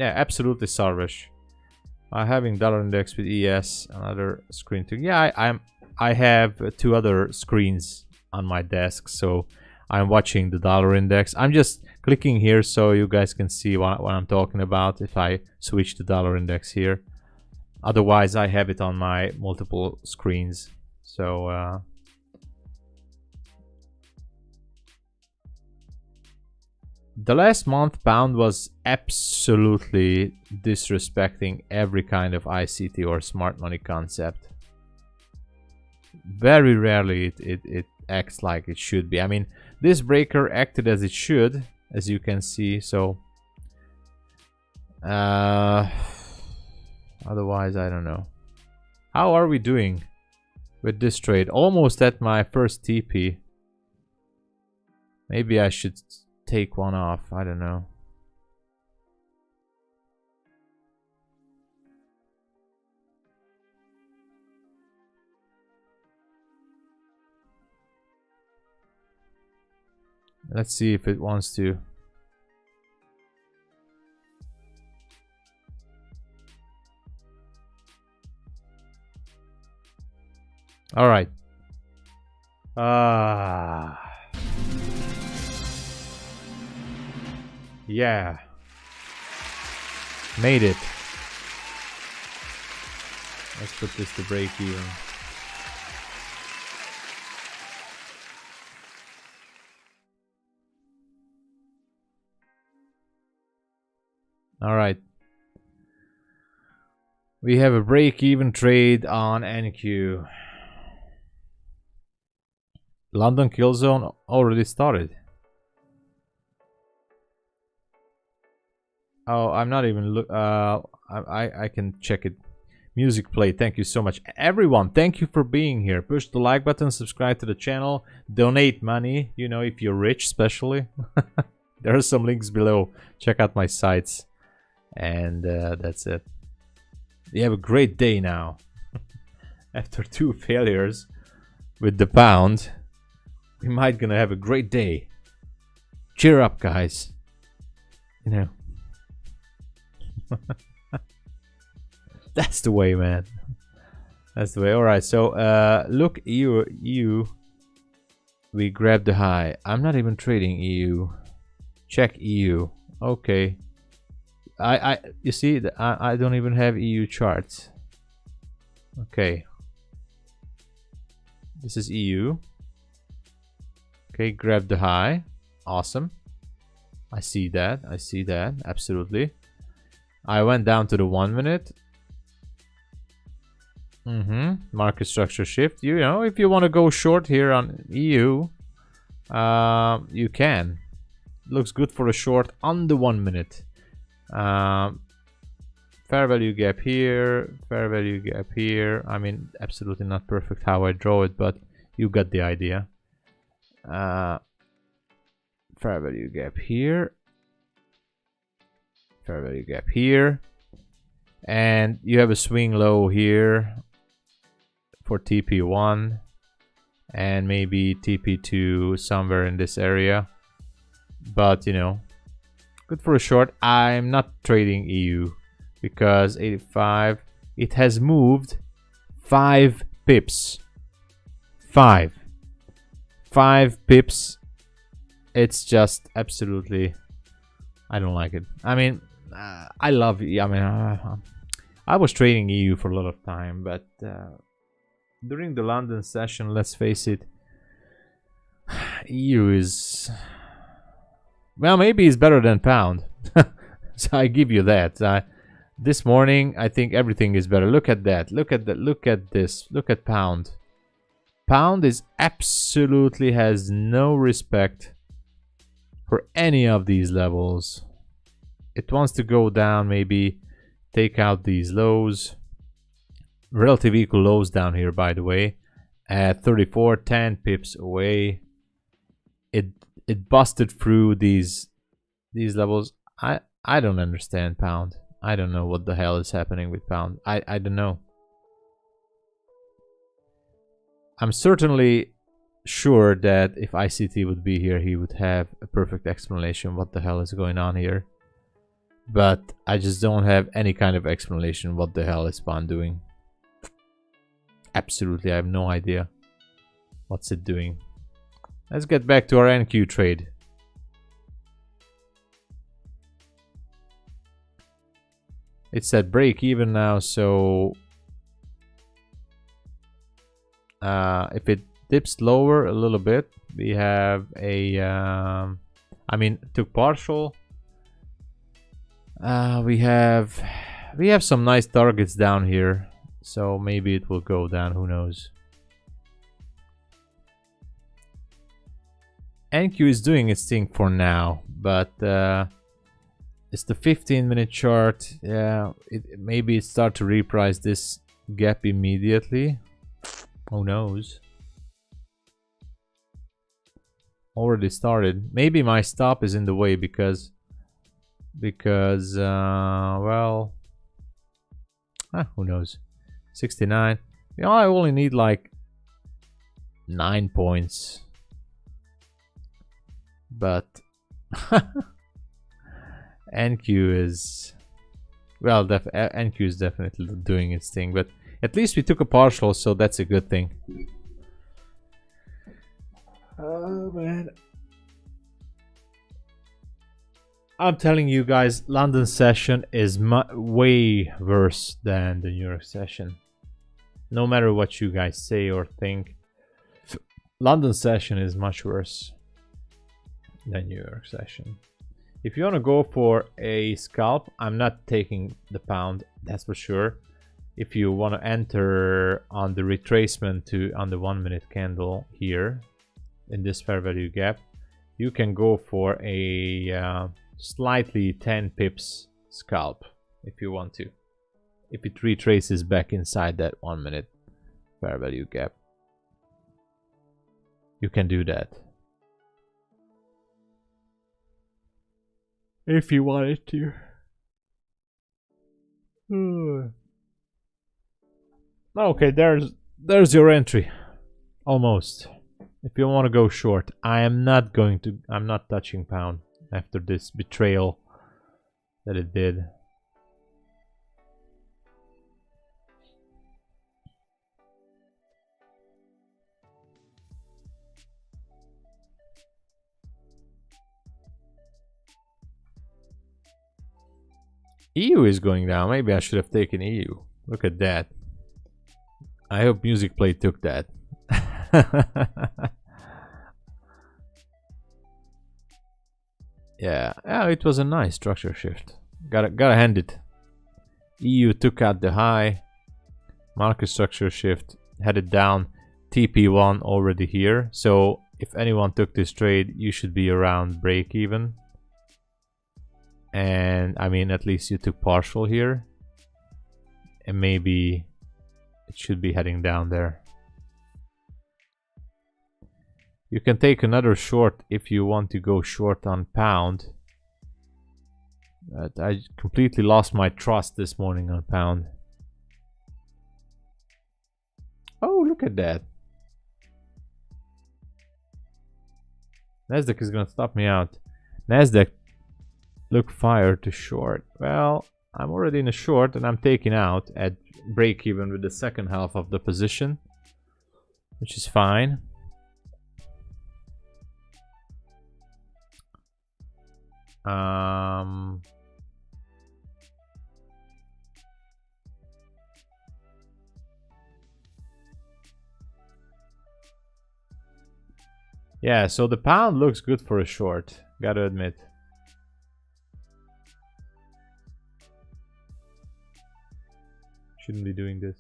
absolutely, Sarvesh. Having dollar index with ES, another screen too. Yeah, I have 2 other screens on my desk, so I'm watching the dollar index. I'm just clicking here so you guys can see what I'm talking about if I switch the dollar index here. Otherwise, I have it on my multiple screens. So the last month, pound was absolutely disrespecting every kind of ICT or smart money concept. Very rarely it acts like it should be. I mean, this breaker acted as it should, as you can see. So otherwise, I don't know. How are we doing with this trade? Almost at my first TP. Maybe I should take one off. I don't know. Let's see if it wants to. All right. Yeah. Made it. Let's put this to break even. All right. We have a break-even trade on NQ. London kill zone already started. Oh, I'm not even I can check it. Music play. Thank you so much, everyone. Thank you for being here. Push the like button, subscribe to the channel, donate money. You know, if you're rich, especially. There are some links below. Check out my sites, and that's it. You have a great day now. After 2 failures with the pound, we might gonna have a great day. Cheer up, guys. You know. That's the way, man. That's the way. Alright, so look, EU. We grab the high. I'm not even trading EU. Check EU. Okay. You see, I don't even have EU charts. Okay. This is EU. Okay, grab the high. Awesome. I see that. I see that. Absolutely. I went down to the 1 minute. Market structure shift. You know, if you want to go short here on EU, you can. Looks good for a short on the 1 minute. Fair value gap here, fair value gap here. I mean, absolutely not perfect how I draw it, but you got the idea. Fair value gap here, fair value gap here, and you have a swing low here for TP1 and maybe TP2 somewhere in this area. But you know, good for a short. I'm not trading EU because 85, it has moved 5 pips. 5 pips. It's just absolutely, I don't like it. I mean, I love, I mean, I was trading EU for a lot of time, but during the London session, let's face it, EU is, well, maybe it's better than pound. So I give you that. This morning, I think everything is better. Look at that. Look at that. Look at this. Look at pound. Pound is absolutely has no respect for any of these levels. It wants to go down, maybe take out these lows. Relative equal lows down here, by the way, at 34, 10 pips away. It busted through these levels. I don't understand pound. I don't know what the hell is happening with pound. I don't know. I'm certainly sure that if ICT would be here, he would have a perfect explanation what the hell is going on here. But I just don't have any kind of explanation what the hell is pound doing. Absolutely, I have no idea what's it doing. Let's get back to our NQ trade. It's at break even now, so if it dips lower a little bit, we have a I mean, took partial. We have some nice targets down here, so maybe it will go down, who knows. NQ is doing its thing for now, but it's the 15-minute chart. Yeah, maybe it start to reprice this gap immediately. Who knows? Already started. Maybe my stop is in the way because well, who knows? 69. You know, I only need like 9 points. But NQ is, well, NQ is definitely doing its thing, but at least we took a partial, so that's a good thing. Oh man, I'm telling you guys, London session is way worse than the New York session. No matter what you guys say or think, London session is much worse than New York session. If you want to go for a scalp, I'm not taking the pound, that's for sure. If you want to enter on the retracement on the 1 minute candle here in this fair value gap, you can go for a slightly 10 pips scalp if you want to. If it retraces back inside that 1 minute fair value gap, you can do that. If you wanted to. Okay, there's your entry. Almost. If you want to go short, I'm not touching pound after this betrayal that it did. EU is going down. Maybe I should have taken EU. Look at that. I hope Music Play took that. Yeah, it was a nice structure shift. Gotta hand it. EU took out the high. Market structure shift headed down. TP1 already here. So if anyone took this trade, you should be around break even. And I mean, at least you took partial here. And maybe it should be heading down there. You can take another short if you want to go short on pound. But I completely lost my trust this morning on pound. Oh, look at that. Nasdaq is gonna stop me out. Nasdaq look fire to short. Well, I'm already in a short and I'm taking out at break even with the second half of the position, which is fine. Yeah, so the pound looks good for a short, gotta admit. Shouldn't be doing this.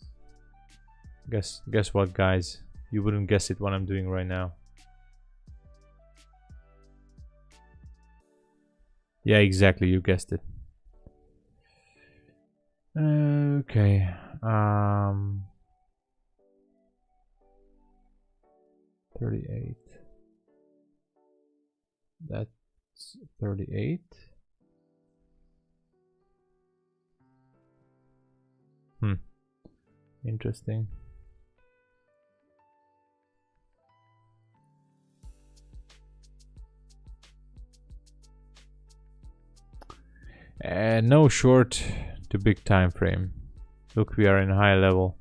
Guess what, guys? You wouldn't guess it what I'm doing right now. Yeah, exactly, you guessed it. Okay. 38. That's 38. Interesting. And no short to big time frame. Look, we are in high level.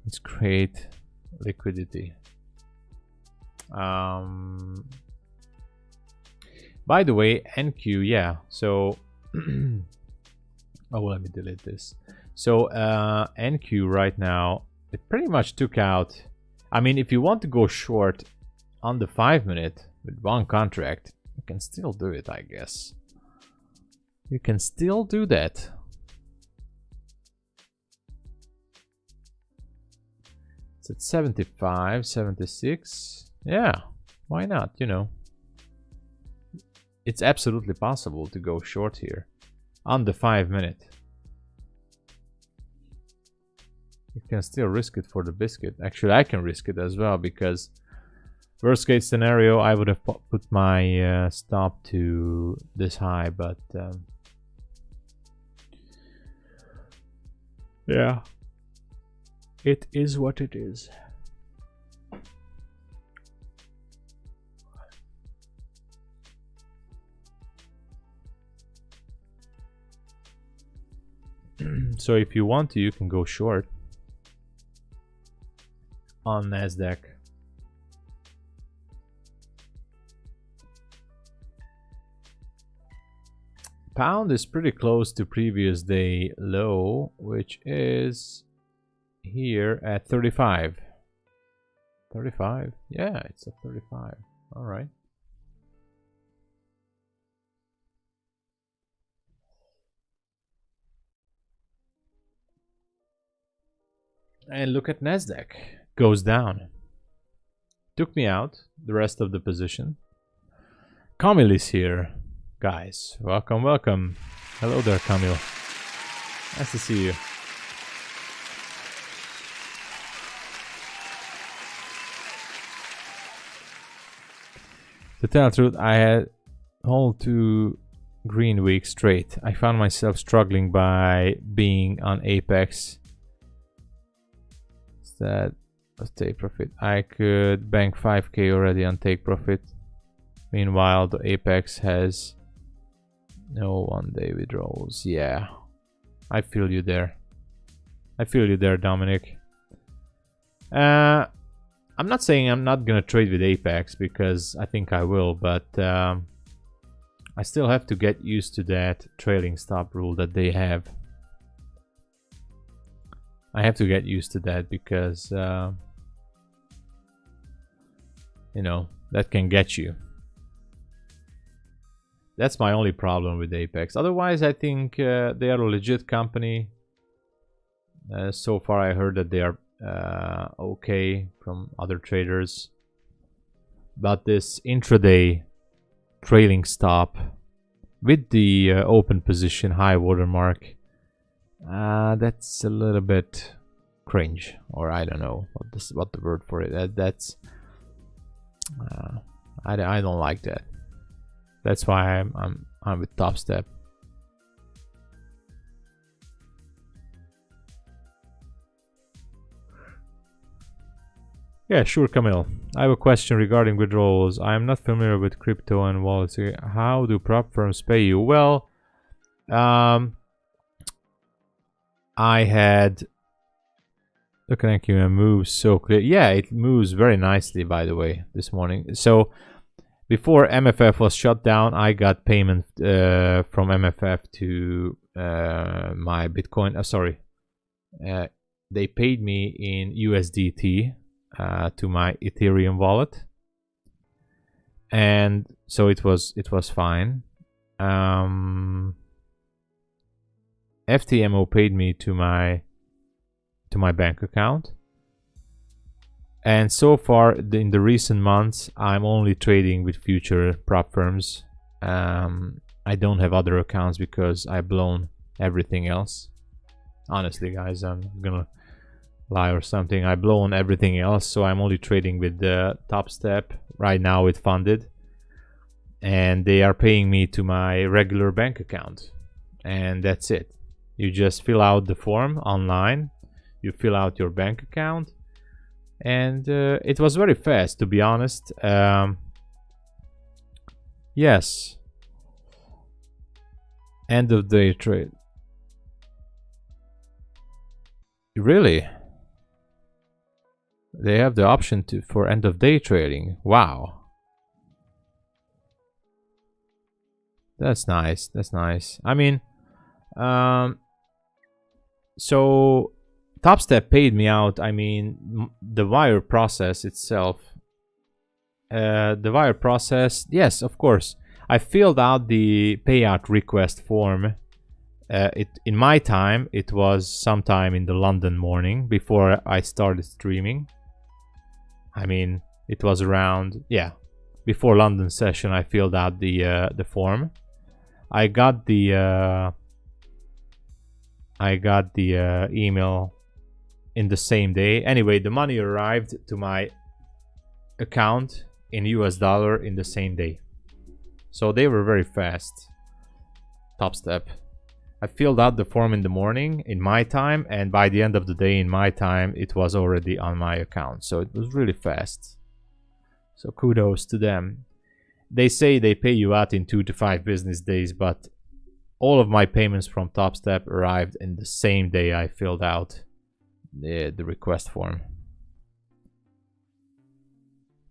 Let's create liquidity. By the way, NQ, yeah. So, oh, let me delete this. So, NQ right now, it pretty much took out. I mean, if you want to go short on the 5 minute with one contract, you can still do it, I guess. You can still do that. It's at 75, 76. Yeah, why not, you know. It's absolutely possible to go short here on the 5 minute. You can still risk it for the biscuit. Actually, I can risk it as well because worst case scenario, I would have put my stop to this high, but yeah, it is what it is. So if you want to, you can go short on Nasdaq. Pound is pretty close to previous day low, which is here at 35. 35? Yeah, it's at 35. All right. And look at Nasdaq. Goes down. Took me out the rest of the position. Camille is here. Guys, welcome, welcome. Hello there, Camille. Nice to see you. To tell the truth, I had whole 2 green weeks straight. I found myself struggling by being on Apex that? Let's take profit. I could bank 5k already on take profit. Meanwhile, the Apex has no 1-day withdrawals. Yeah, I feel you there. I feel you there, Dominic. I'm not saying I'm not gonna trade with Apex, because I think I will, but I still have to get used to that trailing stop rule that they have. I have to get used to that because you know, that can get you. That's my only problem with Apex. Otherwise, I think they are a legit company. So far, I heard that they are okay from other traders. But this intraday trailing stop with the open position high watermark, that's a little bit cringe, or I don't know what the word for it. That's I don't like that. That's why I'm with Top Step. Yeah, sure, Camille. I have a question regarding withdrawals. I am not familiar with crypto and wallets. How do prop firms pay you? Well, I had... Look at you, it moves so clear. Yeah, it moves very nicely, by the way, this morning. So, before MFF was shut down, I got payment from MFF to my Bitcoin. Sorry, they paid me in USDT to my Ethereum wallet, and so it was fine. FTMO paid me to my bank account. And so far, in the recent months, I'm only trading with future prop firms. I don't have other accounts because I've blown everything else. Honestly, guys, I'm gonna lie or something. I've blown everything else, so I'm only trading with the Top Step right now with Funded. And they are paying me to my regular bank account. And that's it. You just fill out the form online. You fill out your bank account. And it was very fast, to be honest. Yes. End of day trade. Really? They have the option for end of day trading. Wow. That's nice. That's nice. I mean, so Top Step paid me out. I mean, the wire process itself. The wire process, yes, of course. I filled out the payout request form. In my time, it was sometime in the London morning before I started streaming. I mean, it was around, yeah, before London session. I filled out the form. I got the email in the same day. Anyway, the money arrived to my account in US dollar in the same day. So they were very fast. Top Step. I filled out the form in the morning in my time, and by the end of the day in my time, it was already on my account. So it was really fast. So kudos to them. They say they pay you out in 2 to 5 business days, but all of my payments from Top Step arrived in the same day I filled out the request form.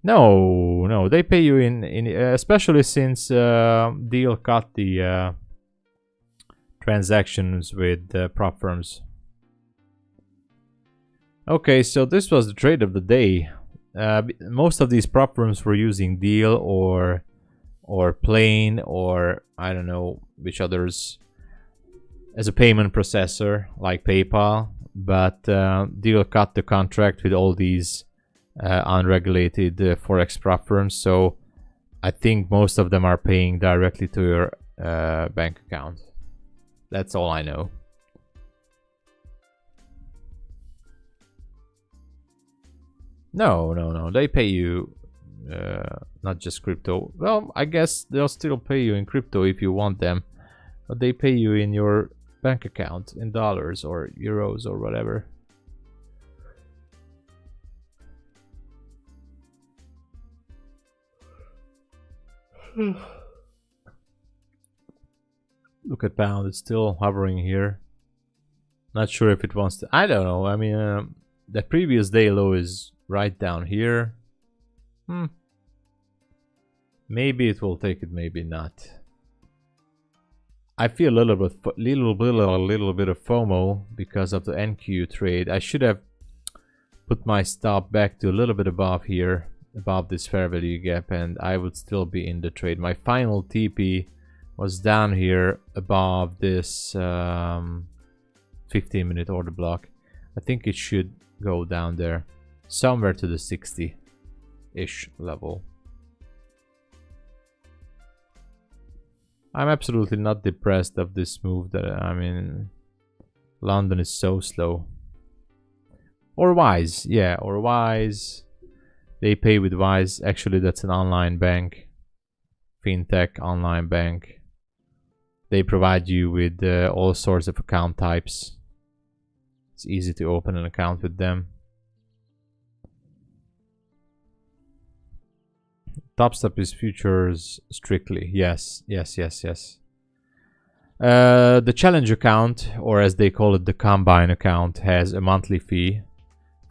No, they pay you in especially since Deal cut the transactions with prop firms. Okay, so this was the trade of the day. Most of these prop firms were using Deal or Plain, or I don't know which others, as a payment processor like PayPal, but Deal cut the contract with all these unregulated Forex prop firms, so I think most of them are paying directly to your bank account. That's all I know. No, they pay you not just crypto. Well, I guess they'll still pay you in crypto if you want them, but they pay you in your bank account in dollars or euros or whatever. Look at pound, it's still hovering here. Not sure if it wants to. I don't know. I mean, the previous day low is right down here. Maybe it will take it, maybe not. I feel a little bit of FOMO because of the NQ trade. I should have put my stop back to a little bit above here, above this fair value gap, and I would still be in the trade. My final TP was down here above this 15-minute order block. I think it should go down there somewhere to the 60-ish level. I'm absolutely not depressed of this move. That I mean, London is so slow. Or Wise, yeah, or Wise. They pay with Wise. Actually, that's an online bank, fintech online bank. They provide you with all sorts of account types. It's easy to open an account with them. Topstep is futures strictly. Yes. The challenge account, or as they call it, the combine account, has a monthly fee.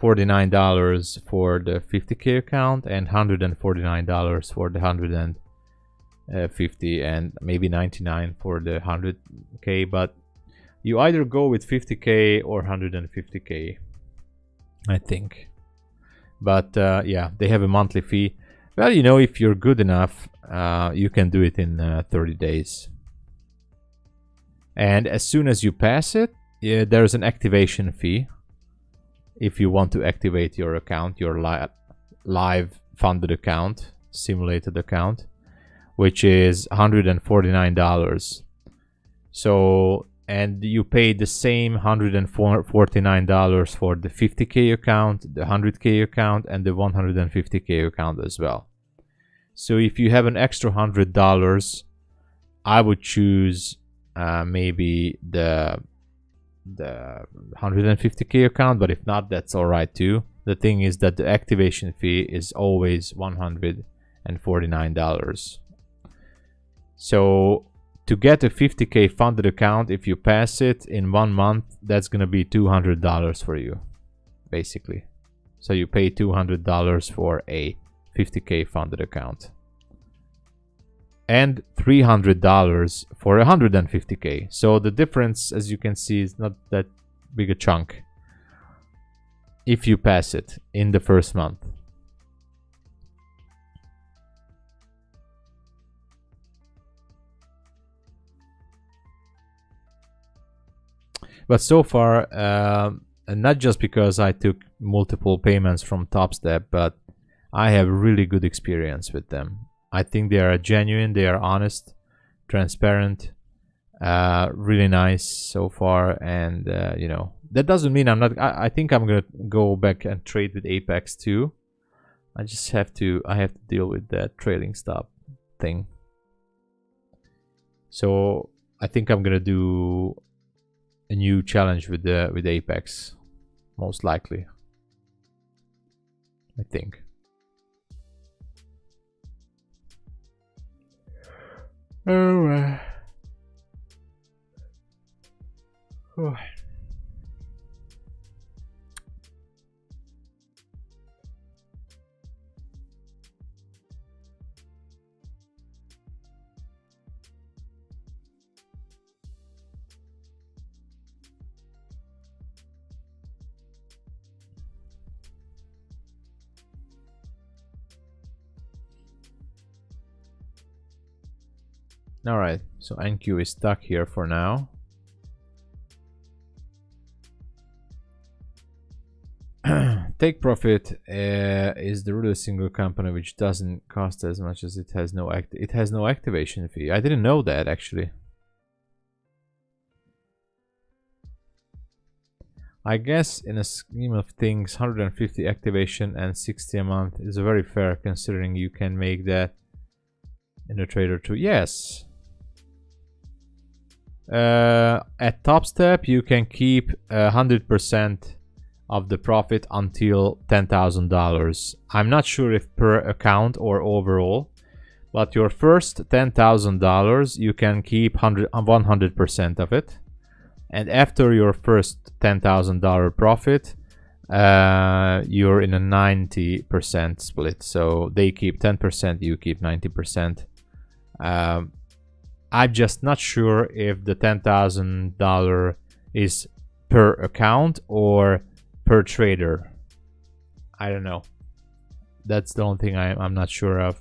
$49 for the 50k account and $149 for the 150, and maybe 99 for the 100k, but you either go with 50k or 150k, I think. But yeah, they have a monthly fee. Well, you know, if you're good enough, you can do it in 30 days. And as soon as you pass it, there's an activation fee. If you want to activate your account, your live funded account, simulated account, which is $149. So, and you pay the same $149 for the 50k account, the 100k account, and the 150k account as well. So if you have an extra $100, I would choose maybe the 150k account, but if not, that's all right too. The thing is that the activation fee is always $149. So to get a 50k funded account, if you pass it in 1 month, that's gonna be $200 for you, basically. So you pay $200 for a 50k funded account and $300 for 150k. So the difference, as you can see, is not that big a chunk if you pass it in the first month. But so far, and not just because I took multiple payments from Topstep, but I have really good experience with them. I think they are genuine, they are honest, transparent, really nice so far. And you know, that doesn't mean I'm not. I think I'm gonna go back and trade with Apex too. I just have to. I have to deal with that trailing stop thing. So I think I'm gonna do a new challenge with Apex, most likely. I think. Oh. Alright, so NQ is stuck here for now. Take Profit is the really single company which doesn't cost as much as it has no activation fee. I didn't know that actually. I guess in a scheme of things, 150 activation and 60 a month is very fair, considering you can make that in a trade or two. Yes. At Topstep, you can keep 100% of the profit until $10,000. I'm not sure if per account or overall, But your first $10,000, you can keep 100% of it. And after your first $10,000 profit, you're in a 90% split. So they keep 10%, you keep 90%. I'm just not sure if the $10,000 is per account or per trader. I don't know. That's the only thing I'm not sure of.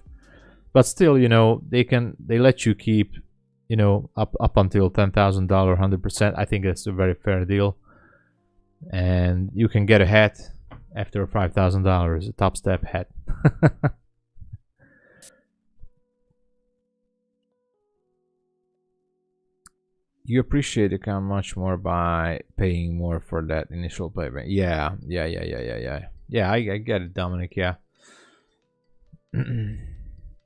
But still, you know, they let you keep, you know, up until $10,000, 100%. I think that's a very fair deal. And you can get a hat after $5,000, a Top Step hat. You appreciate the account much more by paying more for that initial payment. Yeah. Yeah, I get it, Dominic, yeah.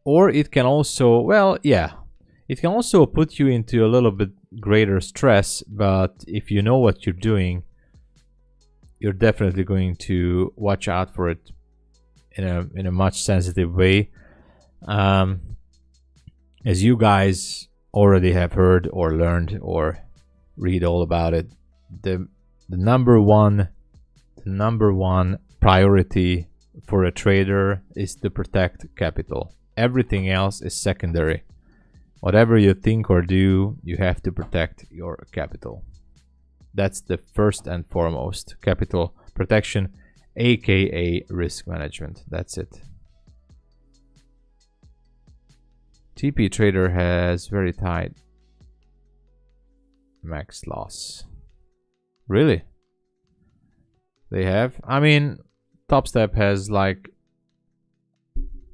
Or it can also, well, yeah. It can also put you into a little bit greater stress, but if you know what you're doing, you're definitely going to watch out for it in a much sensitive way. As you guys already have heard or learned or read all about it, the number one priority for a trader is to protect capital. Everything else is secondary. Whatever you think or do, you have to protect your capital. That's the first and foremost. Capital protection, aka risk management. That's it. TP Trader has very tight max loss. Really? They have? I mean, Top Step has like,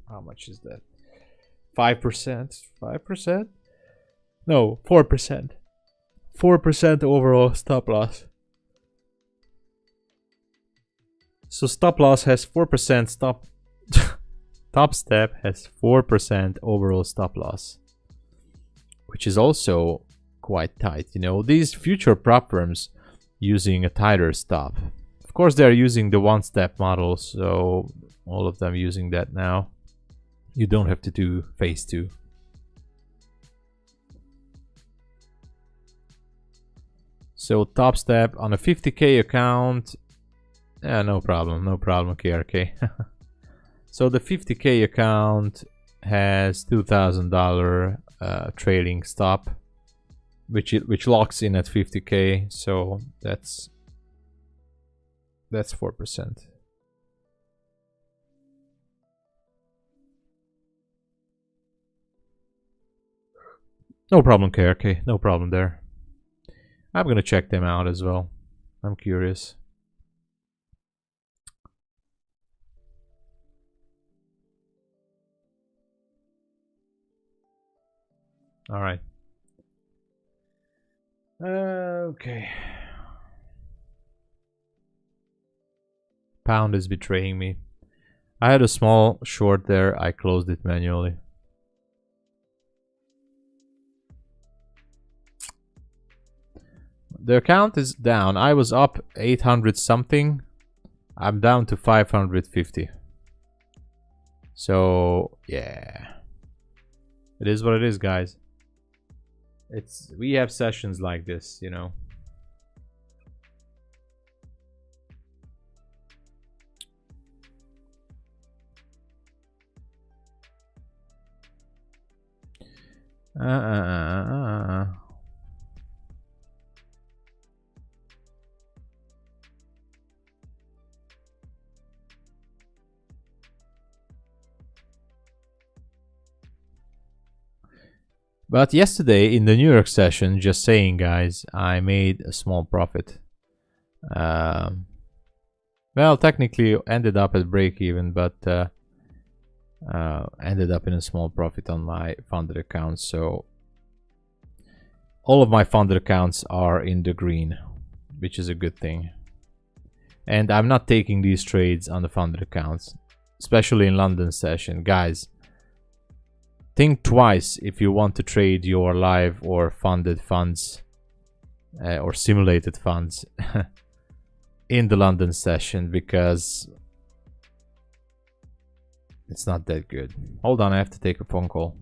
how much is that? 5%? 5%? No, 4%. 4% overall stop loss. So stop loss has 4% stop. Top Step has 4% overall stop loss, which is also quite tight. You know, these future prop firms using a tighter stop. Of course, they're using the one-step model, so all of them using that now. You don't have to do phase 2. So Top Step on a 50K account, yeah, no problem, KRK. So the 50K account has $2,000 trailing stop, which locks in at 50K. So that's 4%. No problem, KRK. No problem there. I'm gonna check them out as well. I'm curious. All right. Okay. Pound is betraying me. I had a small short there. I closed it manually. The account is down. I was up 800 something. I'm down to 550. So yeah, it is what it is, guys. We have sessions like this, you know. But yesterday in the New York session, just saying, guys, I made a small profit. Well, technically ended up at break even, but ended up in a small profit on my funded accounts. So all of my funded accounts are in the green, which is a good thing. And I'm not taking these trades on the funded accounts, especially in London session. Guys, think twice if you want to trade your live or funded funds or simulated funds in the London session, because it's not that good. Hold on, I have to take a phone call.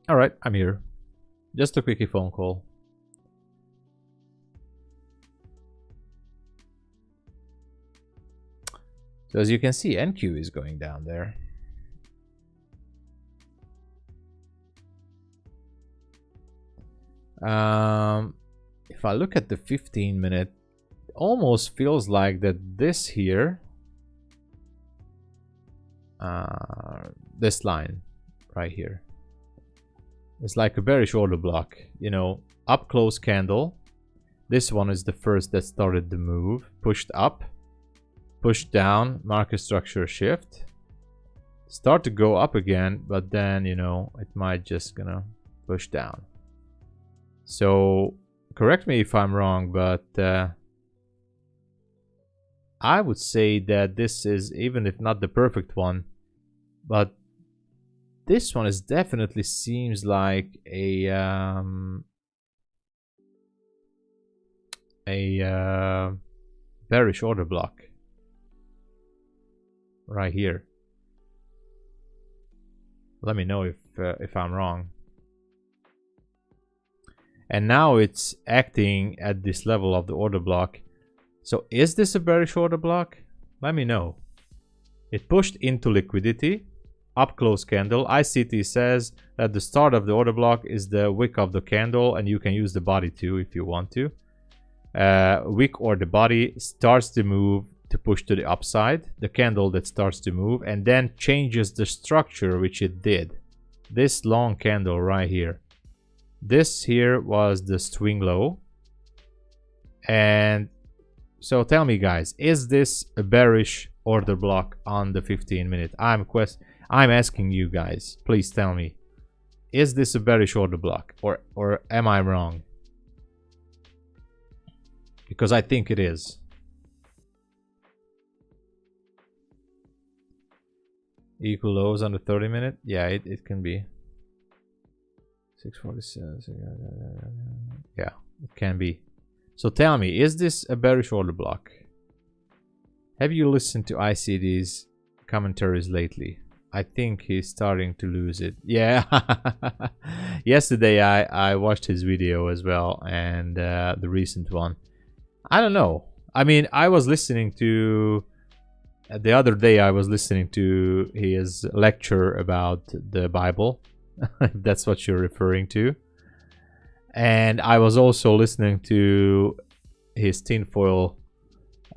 All right, I'm here. Just a quickie phone call. So as you can see, NQ is going down there. If I look at the 15-minute, it almost feels like that this here, this line right here, it's like a bearish order block. You know, up close candle. This one is the first that started the move, pushed up, pushed down, market structure shift, start to go up again, but then, you know, it might just gonna push down. So correct me if I'm wrong, but I would say that this is, even if not the perfect one, but this one is definitely seems like a bearish order block right here. Let me know if I'm wrong. And now it's acting at this level of the order block. So is this a bearish order block? Let me know. It pushed into liquidity, up close candle. ICT says that the start of the order block is the wick of the candle, and you can use the body too if you want to. Wick or the body starts to move to push to the upside, the candle that starts to move, and then changes the structure, which it did. This long candle right here. This here was the swing low. And so tell me, guys, is this a bearish order block on the 15-minute? I'm asking you guys, please tell me, is this a bearish order block, or am I wrong? Because I think it is. Equal lows on the 30-minute? Yeah, it can be. 647. Yeah, it can be. So tell me, is this a bearish order block? Have you listened to ICD's commentaries lately? I think he's starting to lose it. Yeah. Yesterday I watched his video as well, and the recent one. I don't know. I mean, I was listening to... The other day I was listening to his lecture about the Bible. If that's what you're referring to. And I was also listening to his tinfoil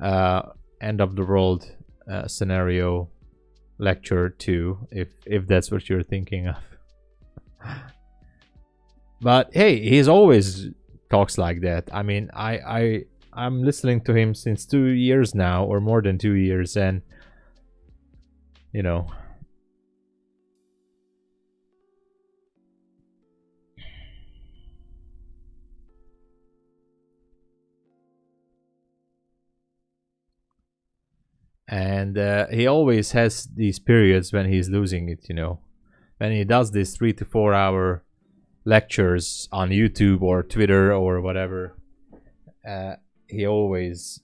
end of the world scenario lecture too, if that's what you're thinking of. But hey, he's always talks like that. I mean, I'm listening to him since 2 years now, or more than 2 years, and you know, and he always has these periods when he's losing it, you know, when he does these 3 to 4 hour lectures on YouTube or Twitter or whatever. He always,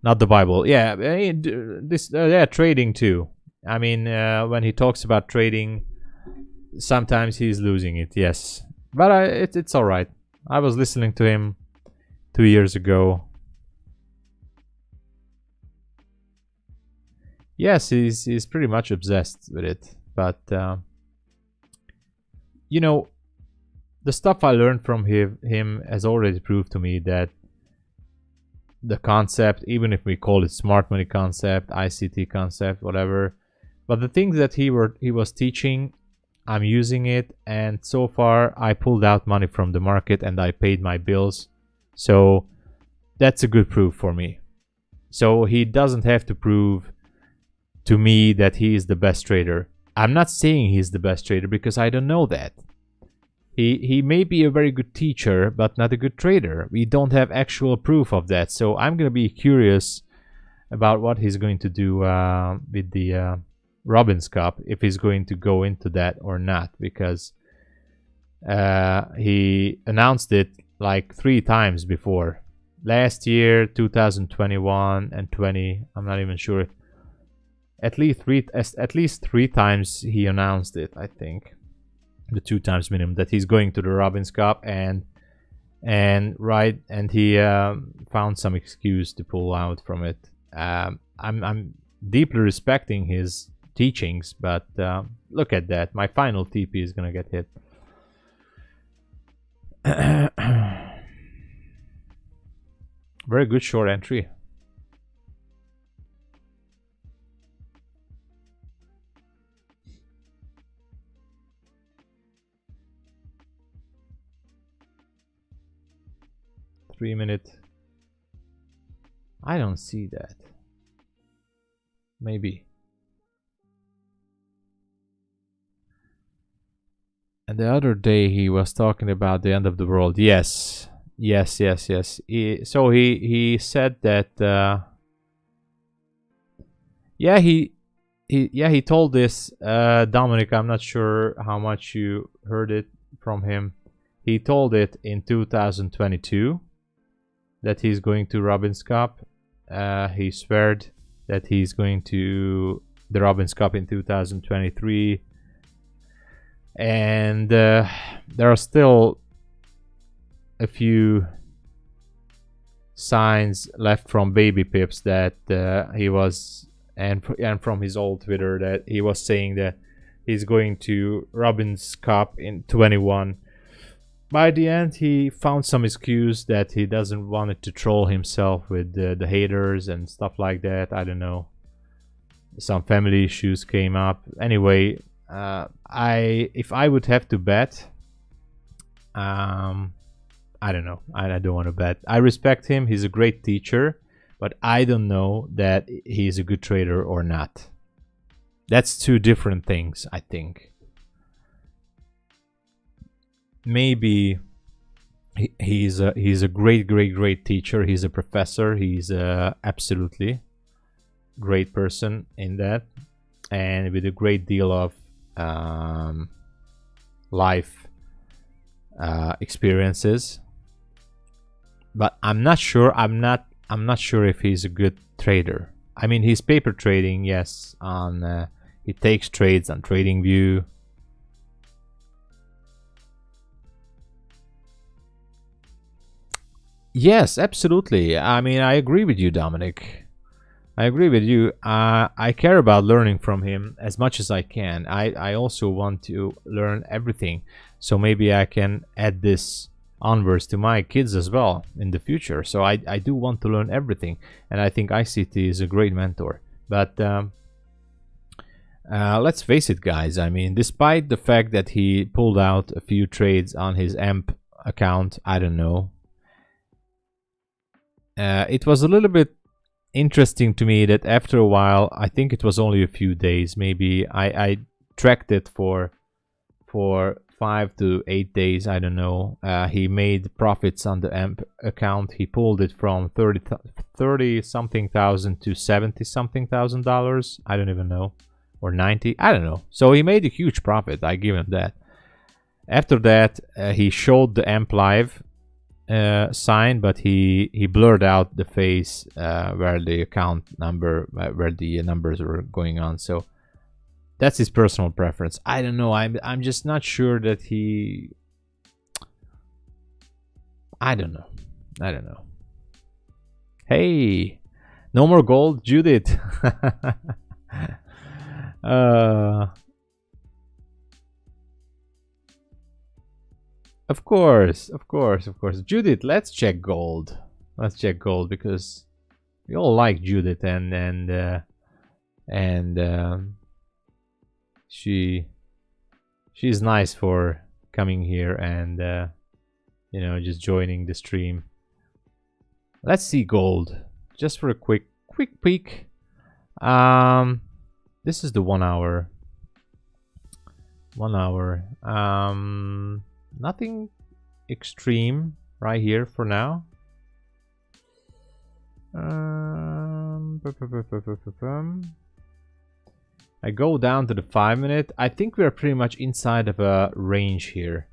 not the Bible, yeah, yeah, trading too. I mean, when he talks about trading, sometimes he's losing it, yes, but it's all right. I was listening to him 2 years ago. Yes, he's pretty much obsessed with it, but you know, the stuff I learned from him has already proved to me that the concept, even if we call it smart money concept, ICT concept, whatever, but the things that he was teaching, I'm using it, and so far I pulled out money from the market and I paid my bills. So that's a good proof for me. So he doesn't have to prove to me that he is the best trader. I'm not saying he's the best trader because I don't know that. He may be a very good teacher, but not a good trader. We don't have actual proof of that. So I'm going to be curious about what he's going to do with the Robbins Cup, if he's going to go into that or not, because he announced it like 3 times before. Last year, 2021 and 20, I'm not even sure. at least 3 times he announced it. I think the 2 times minimum that he's going to the Robbins Cup, and he found some excuse to pull out from it. I'm deeply respecting his teachings, but look at that. My final TP is gonna get hit. Very good short entry. Minute. I don't see that. Maybe. And the other day he was talking about the end of the world. Yes. So he said that he told this, Dominic, I'm not sure how much you heard it from him. He told it in 2022 that he's going to Robbins Cup. He sweared that he's going to the Robbins Cup in 2023. And there are still a few signs left from Baby Pips that he was, and from his old Twitter, that he was saying that he's going to Robbins Cup in 21. By the end, he found some excuse that he doesn't want it to troll himself with the haters and stuff like that. I don't know. Some family issues came up. Anyway, if I would have to bet, I don't know. I don't want to bet. I respect him. He's a great teacher, but I don't know that he's a good trader or not. That's two different things, I think. Maybe he's a great teacher. He's a professor. He's a absolutely great person in that, and with a great deal of life experiences. But I'm not sure. I'm not sure if he's a good trader. I mean, he's paper trading, yes. He takes trades on TradingView. Yes, absolutely. I mean, I agree with you, Dominic. I agree with you. I care about learning from him as much as I can. I also want to learn everything. So maybe I can add this onwards to my kids as well in the future. So I do want to learn everything. And I think ICT is a great mentor. But let's face it, guys. I mean, despite the fact that he pulled out a few trades on his AMP account, I don't know. It was a little bit interesting to me that after a while, I think it was only a few days, maybe I tracked it for 5 to 8 days, I don't know. He made profits on the AMP account. He pulled it from 30 something thousand to 70 something thousand dollars. I don't even know, or 90, I don't know. So he made a huge profit. I give him that. After that, he showed the AMP live sign, but he blurred out the face where the account number, where the numbers were going on. So that's his personal preference. I don't know. I'm just not sure that he. I don't know. Hey, no more gold, Judith. Of course. Judith, let's check gold. Let's check gold because we all like Judith, and she's nice for coming here and you know, just joining the stream. Let's see gold just for a quick peek. This is the 1 hour. Nothing extreme right here for now. I go down to the 5 minute. I think we are pretty much inside of a range here.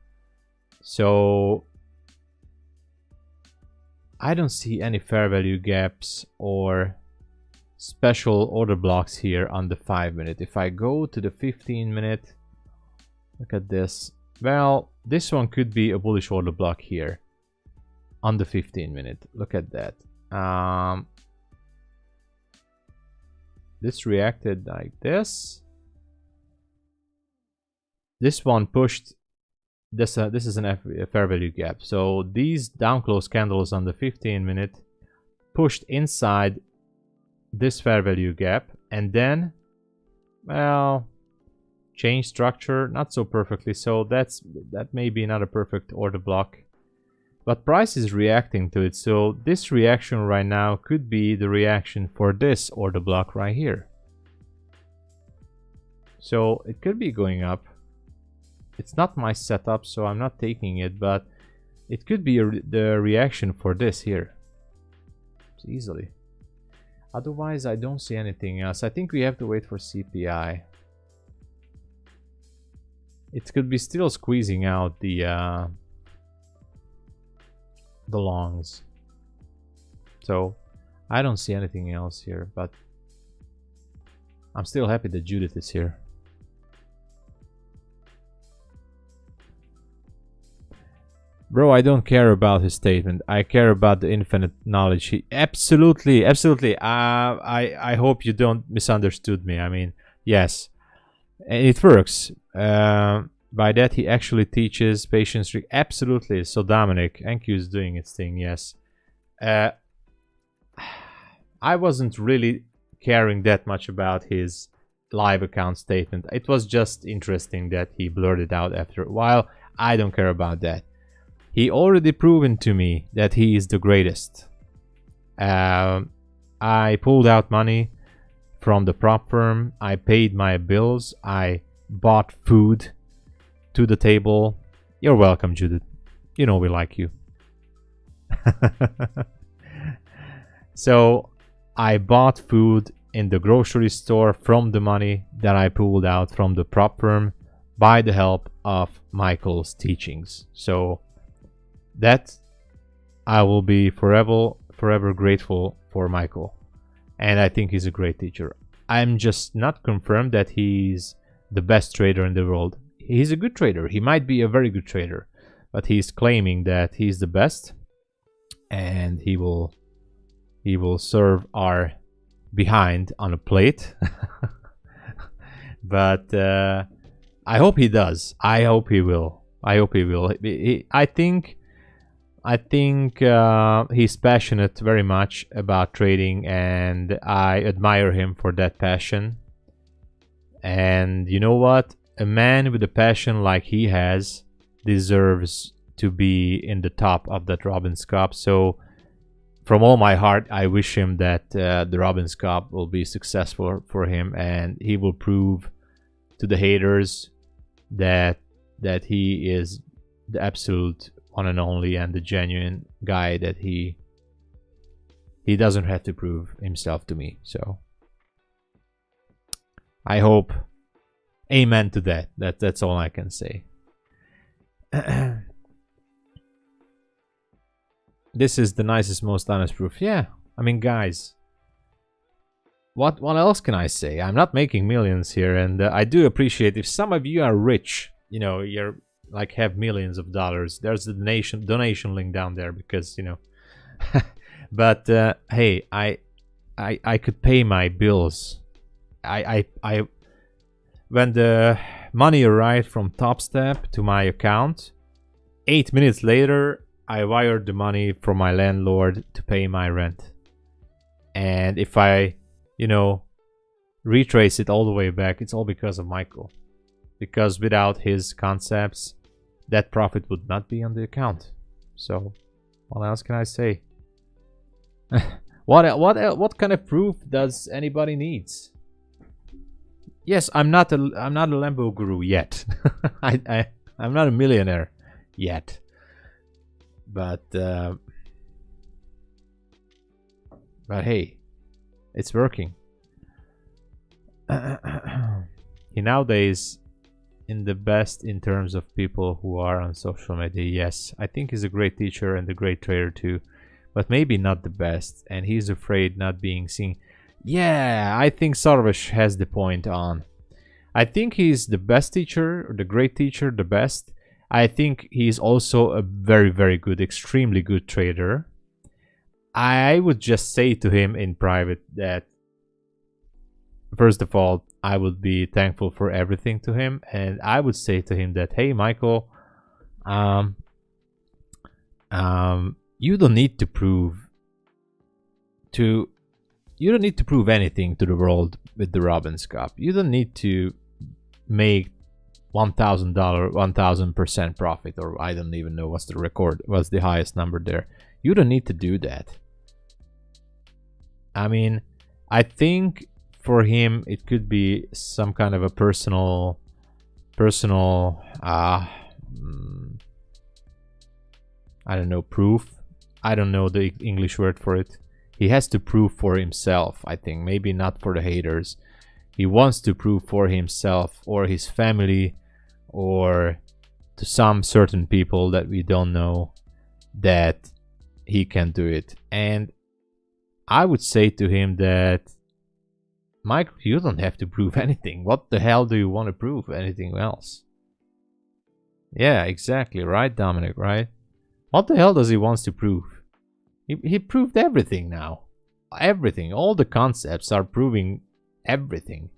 So I don't see any fair value gaps or special order blocks here on the 5-minute. If I go to the 15-minute, look at this. Well, this one could be a bullish order block here on the 15-minute. Look at that. This reacted like this. This one pushed. This is a fair value gap. So these down close candles on the 15-minute pushed inside this fair value gap, and then, well, change structure not so perfectly. So that may be not a perfect order block, but price is reacting to it. So this reaction right now could be the reaction for this order block right here. So it could be going up. It's not my setup, so I'm not taking it, but it could be the reaction for this here. It's easily. Otherwise, I don't see anything else. I think we have to wait for CPI. It could be still squeezing out the longs. So I don't see anything else here, but I'm still happy that Judith is here. Bro, I don't care about his statement. I care about the infinite knowledge. He absolutely. I hope you don't misunderstood me. I mean, yes, and it works. By that, he actually teaches patience. Absolutely. So Dominic, NQ is doing its thing. Yes. I wasn't really caring that much about his live account statement. It was just interesting that he blurted out after a while. I don't care about that. He already proven to me that he is the greatest. I pulled out money from the prop firm. I paid my bills. I bought food to the table. You're welcome, Judith. You know we like you. So I bought food in the grocery store from the money that I pulled out from the prop firm by the help of Michael's teachings. So that I will be forever grateful for Michael, and I think he's a great teacher. I'm just not confirmed that he's the best trader in the world. He's a good trader. He might be a very good trader, but he's claiming that he's the best, and he will serve our behind on a plate. But I hope he does. I hope he will. I hope he will. I think he's passionate very much about trading, and I admire him for that passion. And you know what? A man with a passion like he has deserves to be in the top of that Robbins Cup. So from all my heart, I wish him that the Robbins Cup will be successful for him, and he will prove to the haters that he is the absolute one and only and the genuine guy, that he doesn't have to prove himself to me. So I hope, amen to that. That's all I can say. This is the nicest, most honest proof. Yeah, I mean, guys, what else can I say? I'm not making millions here, and I do appreciate if some of you are rich, you know, you're like have millions of dollars. There's the donation link down there, because you know. But hey, I could pay my bills. I when the money arrived from TopStep to my account, 8 minutes later I wired the money from my landlord to pay my rent. And if I, you know, retrace it all the way back, it's all because of Michael. Because without his concepts, that profit would not be on the account. So what else can I say? What kind of proof does anybody needs? Yes, I'm not a Lambo guru yet. I'm not a millionaire yet. But hey, it's working. He nowadays in the best in terms of people who are on social media. Yes, I think he's a great teacher and a great trader too, but maybe not the best, and he's afraid not being seen. Yeah, I think Sarvesh has the point on. I think he's the best teacher, the great teacher, the best. I think he's also a very, very good, extremely good trader. I would just say to him in private that, first of all, I would be thankful for everything to him. And I would say to him that, hey, Michael, you don't need to prove anything to the world with the Robbins Cup. You don't need to make $1,000, 1,000% profit, or I don't even know what's the record, what's the highest number there. You don't need to do that. I mean, I think for him it could be some kind of a personal I don't know, proof. I don't know the English word for it. He has to prove for himself, I think. Maybe not for the haters. He wants to prove for himself or his family or to some certain people that we don't know that he can do it. And I would say to him that, Mike, you don't have to prove anything. What the hell do you want to prove anything else? Yeah, exactly. Right, Dominic, right? What the hell does he wants to prove? He proved everything now. Everything. All the concepts are proving everything.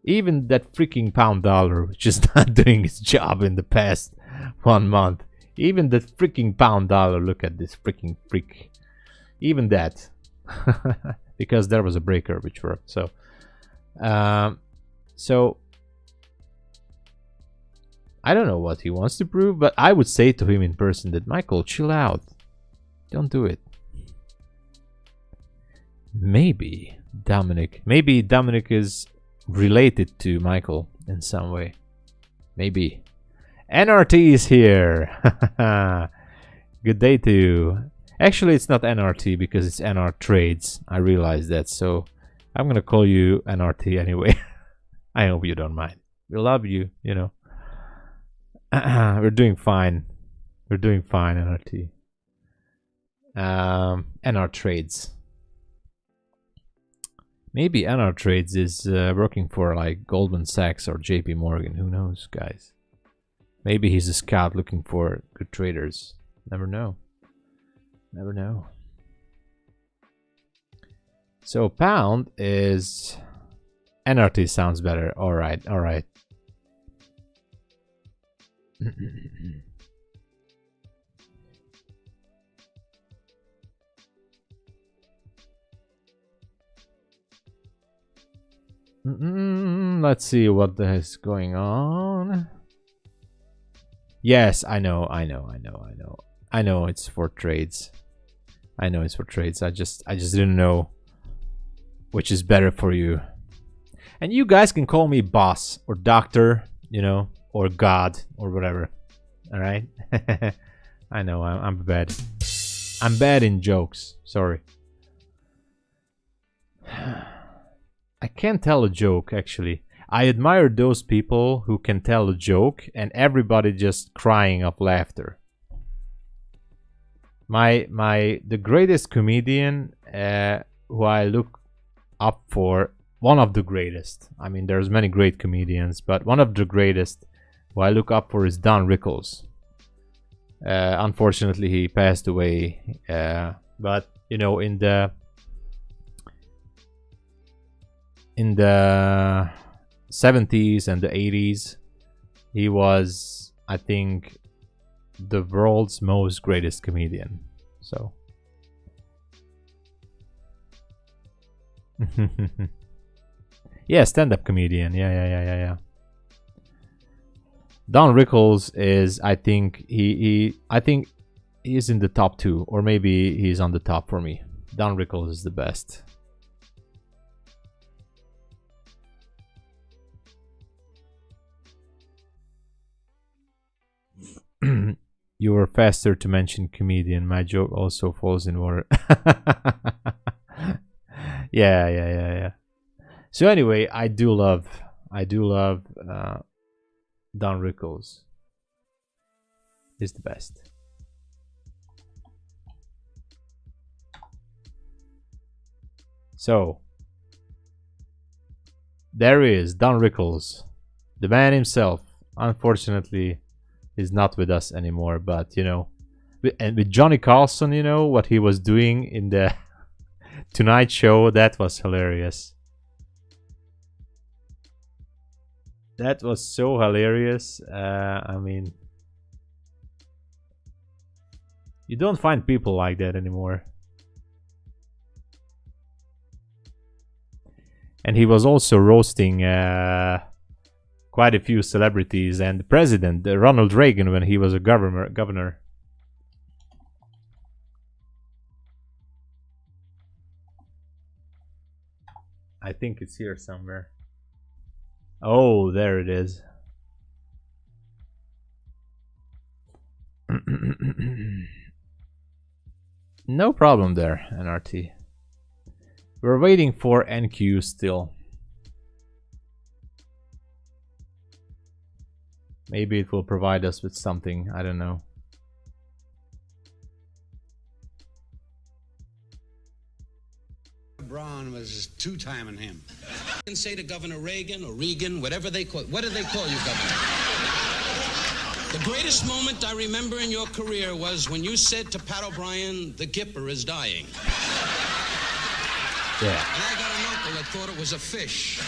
Even that freaking pound dollar, which is not doing its job in the past 1 month. Even that freaking pound dollar. Look at this freaking freak. Even that. Because there was a breaker which worked. So I don't know what he wants to prove, but I would say to him in person that, Michael, chill out. Don't do it. Maybe Dominic is related to Michael in some way. Maybe. NRT is here. Good day to you. Actually, it's not NRT because it's NR Trades. I realize that, so I'm gonna call you NRT anyway. I hope you don't mind. We love you, you know. We're doing fine. We're doing fine, NRT. NR Trades. Maybe NR Trades is working for like Goldman Sachs or JP Morgan. Who knows, guys? Maybe he's a scout looking for good traders. Never know. Never know. So pound is NRT sounds better. All right, all right. Let's see what is going on. Yes, I know. I know it's for trades. I know it's for trades. I just didn't know which is better for you. And you guys can call me boss or doctor, you know, or God or whatever. All right. I know I'm bad. I'm bad in jokes. Sorry. I can't tell a joke the I admire those people who can tell a joke and everybody just crying of laughter. The greatest comedian who I look up for, one of the greatest. I mean, there's many great comedians, but one of the greatest who I look up for is Don Rickles. Unfortunately, he passed away. But you know, in the 70s and the 80s, he was, I think, the world's most greatest comedian. So yeah, stand-up comedian. Yeah. Don Rickles is, I think I think he's in the top 2, or maybe he's on the top for me. Don Rickles is the best. You were faster to mention comedian. My joke also falls in water. Yeah. So anyway, I do love Don Rickles. He's the best. So There he is, Don Rickles, the man himself. Unfortunately, he's not with us anymore, but you know, and with Johnny Carlson, you know, what he was doing in the Tonight Show, that was hilarious. That was so hilarious. I mean, you don't find people like that anymore. And he was also roasting quite a few celebrities and the president, Ronald Reagan, when he was a governor. I think it's here somewhere. Oh, there it is. No problem there, NRT. We're waiting for NQ still. Maybe it will provide us with something, I don't know. Braun was two-timing him. You can say to Governor Reagan or Regan, whatever they call. What do they call you, Governor? The greatest moment I remember in your career was when you said to Pat O'Brien, "The Gipper is dying." Yeah. And I got an uncle that thought it was a fish.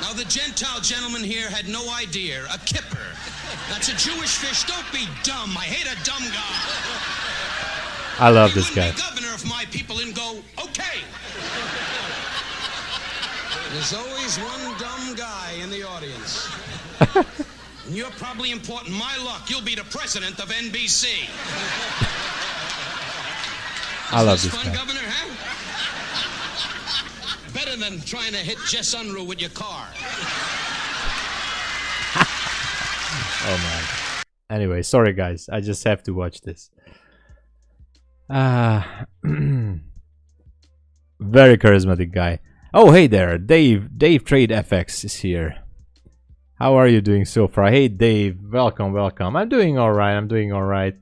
Now the Gentile gentleman here had no idea. A kipper. That's a Jewish fish. Don't be dumb. I hate a dumb guy. I love this guy. Be governor if my people didn't go, okay. There's always one dumb guy in the audience. And you're probably important. My luck, you'll be the president of NBC. I love this fun, guy. Governor, huh? Better than trying to hit Jess Unruh with your car. Oh man. Anyway, sorry guys. I just have to watch this. Very charismatic guy. Oh, hey there, Dave Trade FX is here. How are you doing so far? Hey Dave, welcome. I'm doing all right.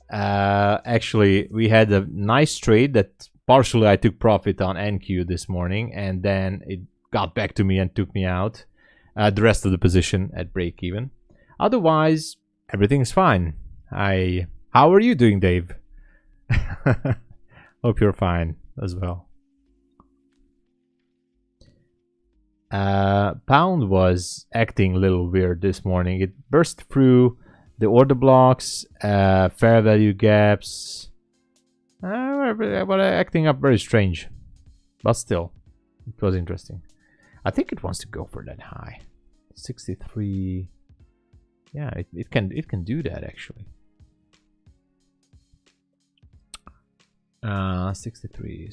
Actually, we had a nice trade that partially I took profit on NQ this morning, and then it got back to me and took me out. The rest of the position at break even. Otherwise, everything's fine. How are you doing, Dave? Hope you're fine as well. Pound was acting a little weird this morning. It burst through the order blocks, fair value gaps, but acting up very strange. But still, it was interesting. I think it wants to go for that high, 63. Yeah, it can do that actually. 63.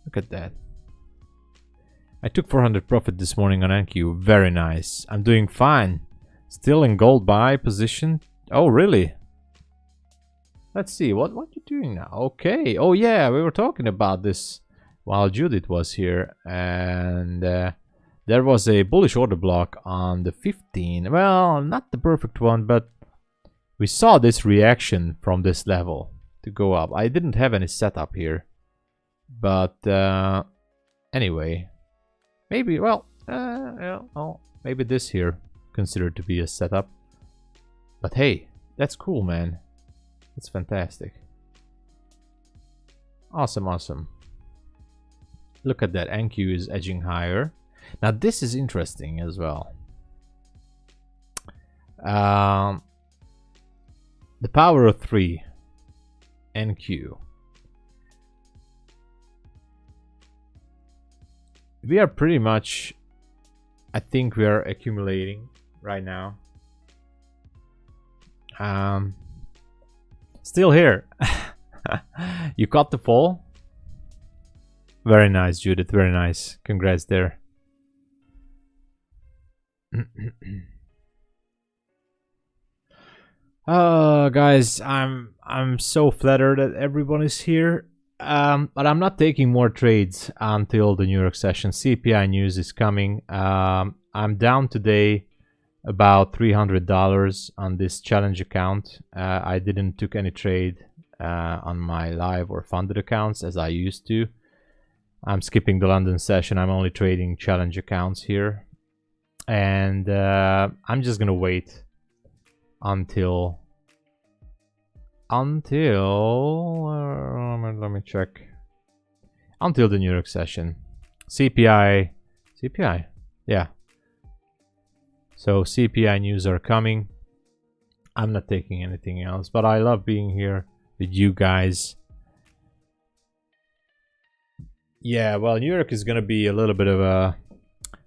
Look at that. I took 400 profit this morning on NQ. Very nice. I'm doing fine. Still in gold buy position. Oh, really? Let's see. What you doing now? Okay. Oh, yeah. We were talking about this while Judith was here. And there was a bullish order block on the 15. Well, not the perfect one, but we saw this reaction from this level to go up. I didn't have any setup here. But anyway, maybe, well, maybe this here considered to be a setup. But hey, that's cool, man. That's fantastic. Awesome. Look at that. NQ is edging higher. Now this is interesting as well. The power of 3 NQ. We are pretty much, I think we are accumulating right now. Still here. You caught the fall? Very nice, Judith, very nice. Congrats there. Guys, I'm so flattered that everyone is here. But I'm not taking more trades until the New York session. CPI news is coming. I'm down today about $300 on this challenge account. I didn't took any trade on my live or funded accounts as I used to. I'm skipping the London session. I'm only trading challenge accounts here, and I'm just gonna wait until let me check, until the New York session. CPI, yeah. So CPI news are coming. I'm not taking anything else, but I love being here with you guys. Yeah, well, New York is gonna be a little bit of a,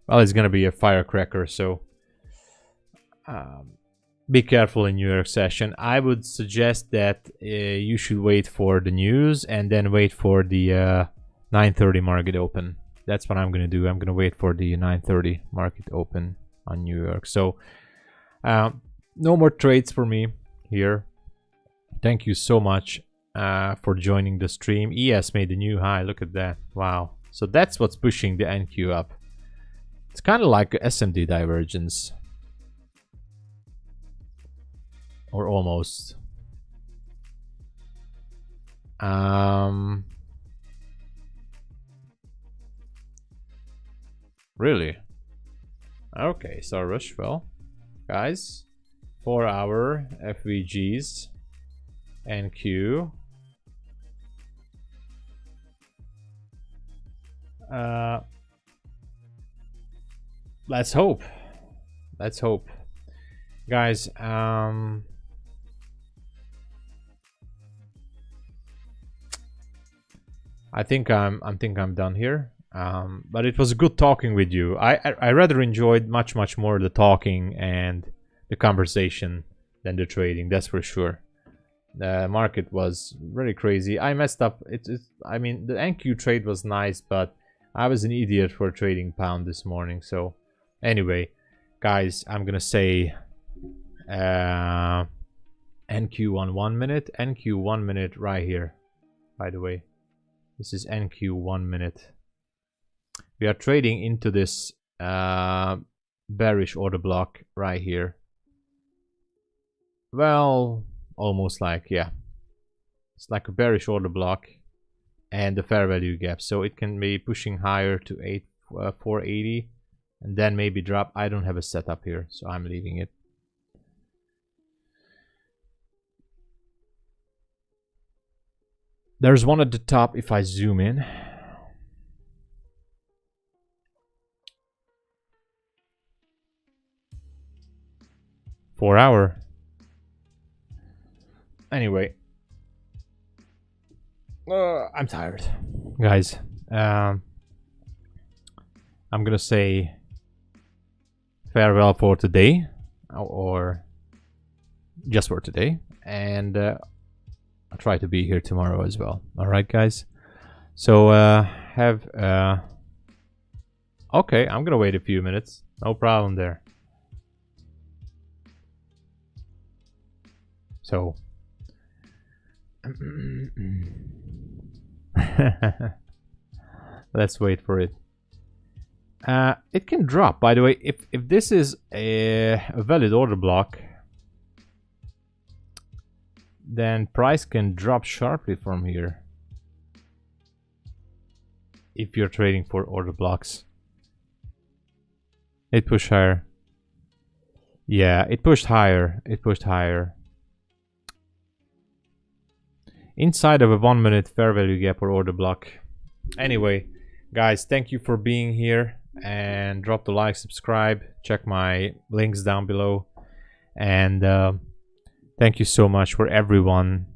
well, it's gonna be a firecracker, so be careful in New York session. I would suggest that you should wait for the news and then wait for the 9:30 market open. That's what I'm gonna do. I'm gonna wait for the 9:30 market open on New York. So no more trades for me here. Thank you so much for joining the stream. ES made a new high. Look at that. Wow. So that's what's pushing the NQ up. It's kind of like a SMD divergence, or almost. Really? Okay, so rush. Well, guys, 4-hour FVGs, NQ. Let's hope. Let's hope, guys. I think I'm done here. But it was good talking with you. I rather enjoyed much more the talking and the conversation than the trading. That's for sure. The market was very crazy. I messed up. I mean, the NQ trade was nice, but I was an idiot for trading pound this morning. So anyway, guys, I'm gonna say NQ on 1 minute. NQ 1 minute right here. By the way, this is NQ 1 minute. We are trading into this bearish order block right here. Well, almost like, yeah. It's like a bearish order block and the fair value gap. So it can be pushing higher to 480 and then maybe drop. I don't have a setup here, so I'm leaving it. There's one at the top if I zoom in. Four-hour. Anyway, I'm tired, guys. I'm gonna say farewell for today, or just for today, and I'll try to be here tomorrow as well. All right, guys. So okay, I'm gonna wait a few minutes. No problem there. So let's wait for it. It can drop, by the way. If this is a valid order block, then price can drop sharply from here. If you're trading for order blocks, it pushed higher. Yeah, it pushed higher. It pushed higher. Inside of a 1 minute fair value gap or order block. Anyway, guys, thank you for being here, and drop the like, subscribe, check my links down below, and thank you so much for everyone.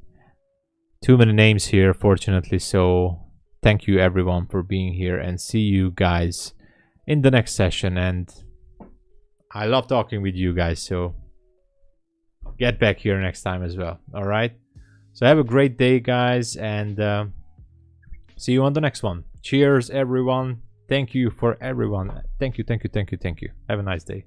Too many names here, fortunately, so thank you everyone for being here, and see you guys in the next session. And I love talking with you guys, so get back here next time as well. All right, so have a great day, guys, and see you on the next one. Cheers, everyone. Thank you for everyone. Thank you. Have a nice day.